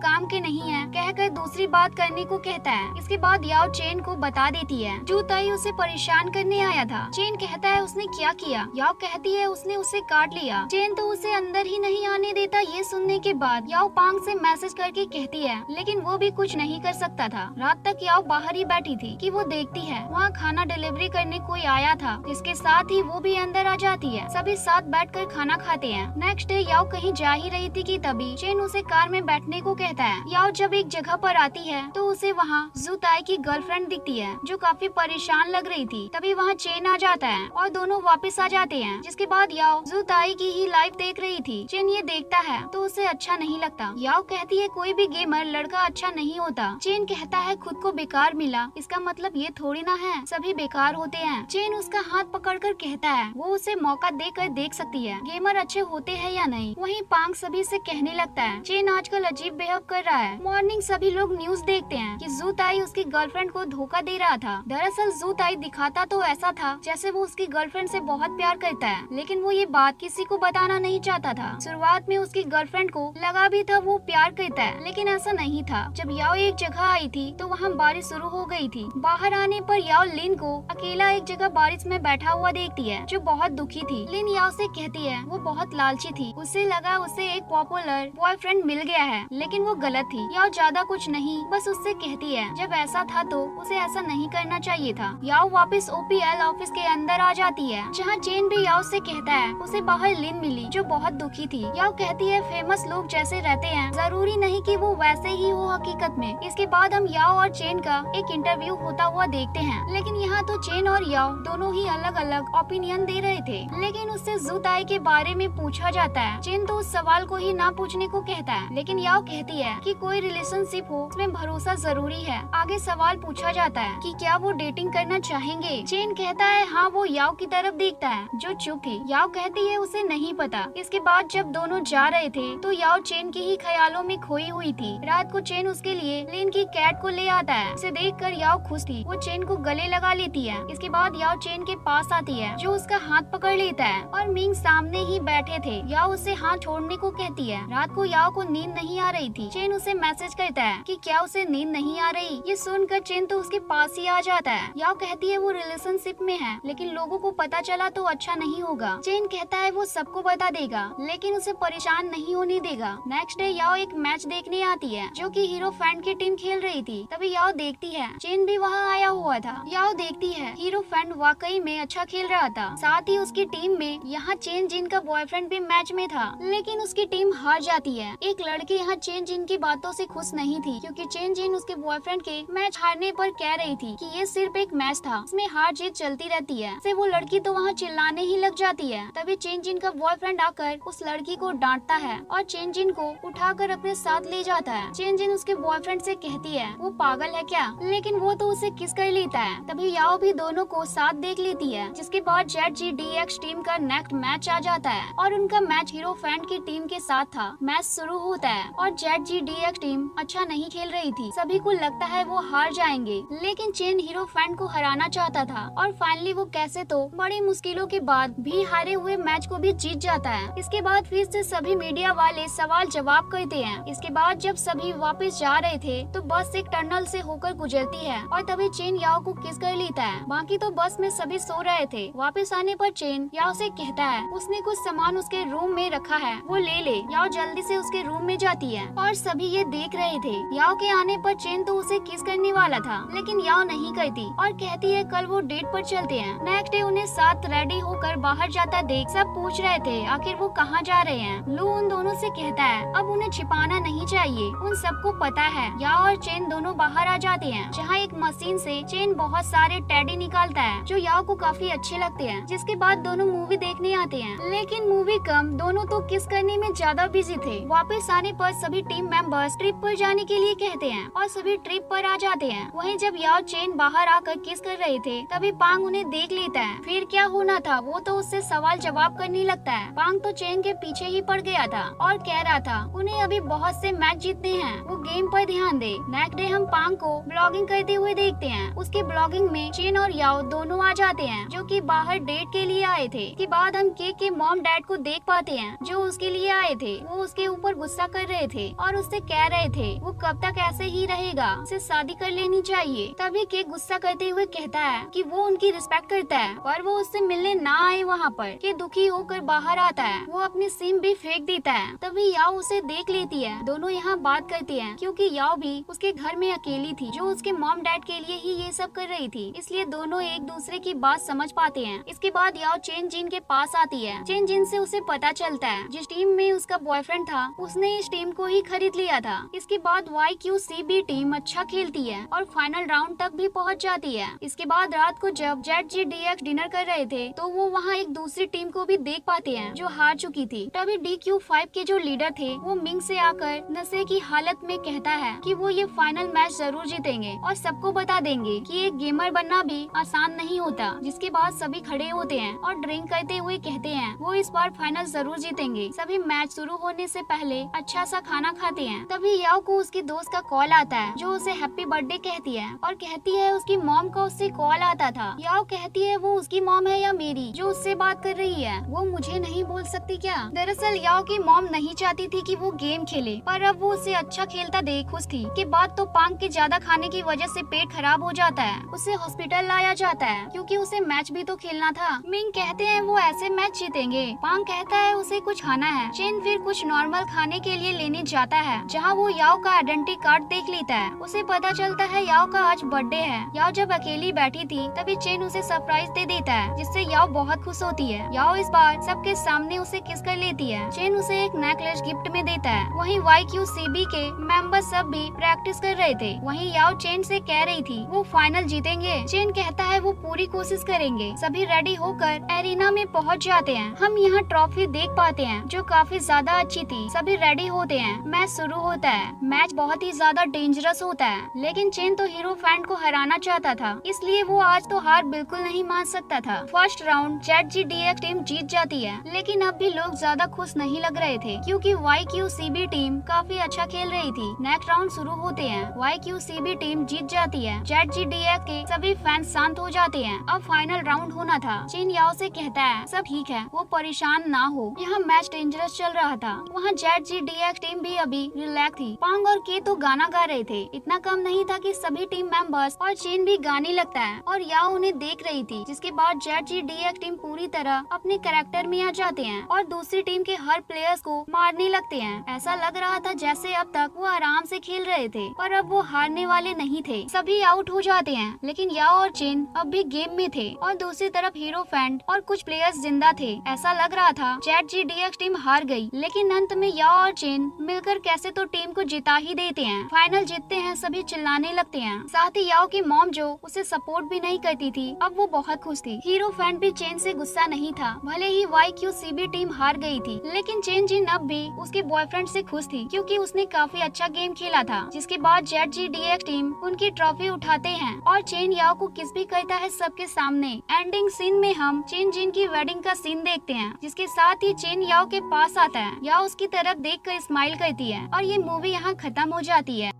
काम के नहीं है कहकर दूसरी बात करने को कहता है। इसके बाद याओ चेन को बता देती है जू ताई उसे परेशान करने आया था। चेन कहता है उसने क्या किया। याओ कहती है उसने उसे काट लिया। चेन तो उसे अंदर ही नहीं आने देता। ये सुनने के बाद याओ पांग से मैसेज करके कहती है, लेकिन वो भी कुछ नहीं कर सकता था। रात तक याओ बाहर ही बैठी थी कि वो देखती है वहाँ खाना डिलीवरी करने कोई आया था, जिसके साथ ही वो भी अंदर आ जाती है। सभी साथ बैठकर खाना खाते हैं। नेक्स्ट डे याओ कहीं जा ही रही थी कि तभी चेन उसे कार में बैठने को कहता है। याओ जब एक जगह पर आती है तो उसे वहाँ जू ताई की गर्लफ्रेंड दिखती है जो काफी परेशान लग रही थी। तभी वहाँ चेन आ जाता है और दोनों वापस आ जाते हैं। जिसके बाद याओ जू ताई की ही लाइफ देख रही थी। चेन ये देखता है तो उसे अच्छा नहीं लगता। याओ कहती है कोई भी गेमर लड़का अच्छा नहीं होता। चेन कहता है खुद को बेकार मिला, इसका मतलब ये थोड़ी ना है सभी बेकार होते हैं। चेन उसका हाथ पकड़कर कहता है वो उसे मौका देकर देख सकती है गेमर अच्छे होते हैं या नहीं। वहीं पांग सभी से कहने लगता है चेन आजकल अजीब बिहेव कर रहा है। मॉर्निंग सभी लोग न्यूज देखते हैं कि जू ताई उसकी गर्लफ्रेंड को धोखा दे रहा था। दरअसल जू ताई दिखाता तो ऐसा था जैसे वो उसकी गर्लफ्रेंड से बहुत प्यार करता है, लेकिन वो ये बात किसी को बताना नहीं चाहता था। शुरुआत में उसकी गर्लफ्रेंड को लगा भी था वो प्यार करता है, लेकिन ऐसा नहीं था। जब याओ एक जगह आई थी तो वहाँ बारिश शुरू हो गई थी। बाहर आने पर याओ लिन को अकेला एक जगह बारिश में बैठा हुआ देखती है जो बहुत दुखी थी। लिन याओ से कहती है वो बहुत लालची थी, उसे लगा उसे एक पॉपुलर बॉयफ्रेंड मिल गया है, लेकिन वो गलत थी। याओ ज्यादा कुछ नहीं बस उससे कहती है जब ऐसा था तो उसे ऐसा नहीं करना चाहिए था। याओ वापस ओपीएल ऑफिस के अंदर आ जाती है जहाँ चेन भी याओ से कहता है उसे बाहर लिन मिली जो बहुत दुखी थी। याओ कहती है फेमस लोग जैसे रहते हैं जरूरी नहीं कि वो वैसे ही हो हकीकत में। इसके बाद हम याओ और चेन का एक इंटरव्यू होता हुआ देखते हैं, लेकिन यहाँ तो चेन और याओ दोनों ही अलग अलग ओपिनियन दे रहे थे। लेकिन उससे जू ताई के बारे में पूछा जाता है। चेन तो उस सवाल को ही ना पूछने को कहता है, लेकिन याओ कहती है कि कोई रिलेशनशिप हो उसमें भरोसा जरूरी है। आगे सवाल पूछा जाता है कि क्या वो डेटिंग करना चाहेंगे। चेन कहता है हाँ। वो याओ की तरफ देखता है जो चुप थी। याओ कहती है उसे नहीं पता। इसके बाद जब दोनों जा रहे थे तो याओ चेन के ही ख्यालों में खोई हुई थी। रात को चेन उसके लिए लिन की कैट को ले आता है। उसे देखकर याओ खुश थी। वो चेन को गले लगा लेती है। इसके बाद याओ चेन के पास आती है जो उसका हाथ पकड़ लेता है और मिंग सामने ही बैठे थे। याओ उसे हाथ छोड़ने को कहती है। रात को याओ को नींद नहीं आ रही थी। चेन उसे मैसेज करता है कि क्या उसे नींद नहीं आ रही। ये सुनकर चेन तो उसके पास ही आ जाता है। याओ कहती है वो रिलेशनशिप में है, लेकिन लोगों को पता चला तो अच्छा नहीं होगा। चेन कहता है वो सबको बता देगा, लेकिन उसे परेशान नहीं होने देगा। नेक्स्ट डे याओ एक मैच देखने आती है जो कि हीरो फ्रेंड की टीम खेल रही थी। तभी याओ देखती है चेन भी वहाँ आया हुआ था। याओ देखती है हीरो फ्रेंड वाकई में अच्छा खेल रहा था। साथ ही उसकी टीम में यहाँ चेन जिन का बॉयफ्रेंड भी मैच में था, लेकिन उसकी टीम हार जाती है। एक लड़की यहाँ चेन जिन की बातों से खुश नहीं थी, क्योंकि चेन जिन उसके बॉयफ्रेंड के मैच हारने पर कह रही थी कि ये सिर्फ एक मैच था, इसमें हार जीत चलती रहती है। से वो लड़की तो वहाँ चिल्लाने ही लग जाती है। तभी चेन जिन का बॉयफ्रेंड आकर उस लड़की को डांटता है और चेन जिन को उठाकर अपने साथ ले जाता है। चेन जिन उसके बॉयफ्रेंड से कहती है वो पागल है क्या, लेकिन वो तो उसे किस कर लेता है। तभी याओ भी दोनों को साथ देख लेती है। जिसके बाद ZGDX टीम का नेक्स्ट मैच आ जाता है और उनका मैच हीरो फ्रेंड की टीम के साथ था। मैच शुरू होता है और ZGDX टीम अच्छा नहीं खेल रही थी। सभी को लगता है वो हार जाएंगे, लेकिन चेन हीरो फ्रेंड को हराना चाहता था और फाइनली वो कैसे तो बड़ी मुश्किलों के बाद भी हारे हुए मैच को भी जीत जाता है। इसके बाद फिर से सभी मीडिया वाले सवाल जवाब करते हैं। इसके बाद जब सभी वापस जा रहे थे तो बस एक टनल से होकर गुजरती है और तभी चेन याओ को किस कर लेता है। बाकी तो बस में सभी सो रहे थे। वापस आने पर चेन याओ से कहता है उसने कुछ सामान उसके रूम में रखा है, वो ले ले। याओ जल्दी से उसके रूम में जाती है और सभी ये देख रहे थे। याओ के आने पर चेन तो उसे किस करने वाला था, लेकिन याओ नहीं करती और कहती है कल वो डेट पर चलते हैं। नेक्स्ट डे उन्हें साथ रेडी होकर बाहर जाता देख सब पूछ रहे थे आखिर वो कहाँ जा रहे हैं। लू उन दोनों से कहता है अब उन्हें छिपाना नहीं चाहिए, उन सबको पता है। याओ और चेन दोनों बाहर आ जाते हैं जहाँ एक मशीन से चेन बहुत सारे टेडी निकालता है जो याओ को काफी अच्छे लगते हैं। जिसके बाद दोनों मूवी देखने आते हैं, लेकिन मूवी कम दोनों तो किस करने में ज्यादा बिजी थे। वापस आने पर सभी टीम मेंबर्स ट्रिप पर जाने के लिए कहते हैं और सभी ट्रिप पर आ जाते हैं। वहीं जब याओ चेन बाहर आकर किस कर रहे थे तभी पांग उन्हें देख लेता है। फिर क्या होना था वो तो उससे सवाल जवाब करने लगता है। पांग तो चेन के पीछे ही पड़ गया था और कह रहा था उन्हें अभी बहुत से मैच जीतने हैं, वो गेम पर ध्यान दे। नेक्स्ट डे हम पांग को ब्लॉगिंग करते हुए देखते हैं। उसके ब्लॉगिंग में चेन और और याओ दोनों आ जाते हैं, जो कि बाहर डेट के लिए आए थे। के बाद हम केक के मॉम डैड को देख पाते हैं, जो उसके लिए आए थे। वो उसके ऊपर गुस्सा कर रहे थे और उससे कह रहे थे वो कब तक ऐसे ही रहेगा, उसे शादी कर लेनी चाहिए। तभी केक गुस्सा करते हुए कहता है कि वो उनकी रिस्पेक्ट करता है, पर वो उससे मिलने ना आए वहाँ पर। के दुखी होकर बाहर आता है, वो अपनी सिम भी फेंक देता है। तभी याओ उसे देख लेती है। दोनों यहाँ बात करते हैं, क्योंकि याओ भी उसके घर में अकेली थी, जो उसके मॉम डैड के लिए ही ये सब कर रही थी, इसलिए दोनों एक दूसरे की बात समझ पाते हैं। इसके बाद याओ चेन जिन के पास आती है। चेन जिन से उसे पता चलता है जिस टीम में उसका बॉयफ्रेंड था, उसने इस टीम को ही खरीद लिया था। इसके बाद YQCB टीम अच्छा खेलती है और फाइनल राउंड तक भी पहुंच जाती है। इसके बाद रात को जब ZGDX डिनर कर रहे थे, तो वो वहाँ एक दूसरी टीम को भी देख पाते हैं, जो हार चुकी थी। तभी DQ5 के जो लीडर थे, वो मिंग से आकर नशे की हालत में कहता है कि वो ये फाइनल मैच जरूर जीतेंगे और सबको बता देंगे कि एक गेमर बनना भी आसान नहीं होता। जिसके बाद सभी खड़े होते हैं और ड्रिंक करते हुए कहते हैं वो इस बार फाइनल जरूर जीतेंगे। सभी मैच शुरू होने से पहले अच्छा सा खाना खाते हैं। तभी याओ को उसकी दोस्त का कॉल आता है, जो उसे हैप्पी बर्थडे कहती है और कहती है उसकी मॉम का उससे कॉल आता था। याओ कहती है वो उसकी मॉम है या मेरी, जो उससे बात कर रही है, वो मुझे नहीं बोल सकती क्या। दरअसल याओ की मॉम नहीं चाहती थी कि वो गेम खेले, पर अब वो उसे अच्छा खेलता देख खुश थी। के बाद तो पांग के ज्यादा खाने की वजह से पेट खराब हो जाता है। उसे हॉस्पिटल लाया जाता है, क्योंकि उसे मैच भी तो खेलना था। मिंग कहते हैं वो ऐसे मैच जीतेंगे। पांग कहता है उसे कुछ खाना है। चेन फिर कुछ नॉर्मल खाने के लिए लेने जाता है, जहाँ वो याओ का आइडेंटिटी कार्ड देख लेता है। उसे पता चलता है याओ का आज बर्थडे है। याओ जब अकेली बैठी थी, तभी चेन उसे सरप्राइज दे देता है, जिससे याओ बहुत खुश होती है। याओ इस बार सबके सामने उसे किस कर लेती है। चेन उसे एक नेकलेस गिफ्ट में देता है। वहीं YQCB के मेंबर सब भी प्रैक्टिस कर रहे थे। वहीं याओ चेन से कह रही थी वो फाइनल जीतेंगे। चेन कहता है वो पूरी कोशिश करेंगे। सभी रेडी होकर एरिना में पहुंच जाते हैं। हम यहाँ ट्रॉफी देख पाते हैं, जो काफी ज्यादा अच्छी थी। सभी रेडी होते हैं, मैच शुरू होता है। मैच बहुत ही ज्यादा डेंजरस होता है, लेकिन चेन तो हीरो फैन को हराना चाहता था, इसलिए वो आज तो हार बिल्कुल नहीं मान सकता था। फर्स्ट राउंड ZGDX टीम जीत जाती है, लेकिन अब भी लोग ज्यादा खुश नहीं लग रहे थे, क्योंकि YQCB टीम काफी अच्छा खेल रही थी। नेक्स्ट राउंड शुरू होते हैं। YQCB टीम जीत जाती है। ZGDX के सभी फैंस शांत हो जाते हैं। अब फाइनल राउंड होना था। चेन याओ से कहता है सब ठीक है, वो परेशान ना हो, यहाँ मैच डेंजरस चल रहा था। वहाँ ZGDX टीम भी अभी रिलैक्स थी। पांग और के तो गाना गा रहे थे। इतना कम नहीं था कि सभी टीम मेंबर्स और चेन भी गाने लगता है और याओ उन्हें देख रही थी। जिसके बाद ZGDX टीम पूरी तरह अपने कैरेक्टर में आ जाते हैं और दूसरी टीम के हर प्लेयर्स को मारने लगते हैं। ऐसा लग रहा था जैसे अब तक वो आराम से खेल रहे थे, पर अब वो हारने वाले नहीं थे। सभी आउट हो जाते हैं, लेकिन याओ और चेन अब भी गेम में थे और दूसरी तरफ हीरो फैन और कुछ प्लेयर्स जिंदा थे। ऐसा लग रहा था ZGDX टीम हार गई, लेकिन अंत में याओ और चेन मिलकर कैसे तो टीम को जिता ही देते हैं। फाइनल जीतते हैं, सभी चिल्लाने लगते हैं। साथ ही याओ की मॉम जो उसे सपोर्ट भी नहीं करती थी, अब वो बहुत खुश थी। हीरो फैन भी चेन से गुस्सा नहीं था। भले ही YQCB टीम हार गई थी, लेकिन चेन जिन अब भी उसके बॉयफ्रेंड से खुश थी, क्योंकि उसने काफी अच्छा गेम खेला था। जिसके बाद ZGDX टीम उनकी ट्रॉफी उठाते हैं और चेन याओ को किस भी करता है सबके सामने। एंडिंग सीन में हम चेन जिन की वेडिंग का सीन देखते हैं, जिसके साथ ही चेन याओ के पास आता है। याओ उसकी तरफ देखकर स्माइल करती है और ये मूवी यहाँ खत्म हो जाती है।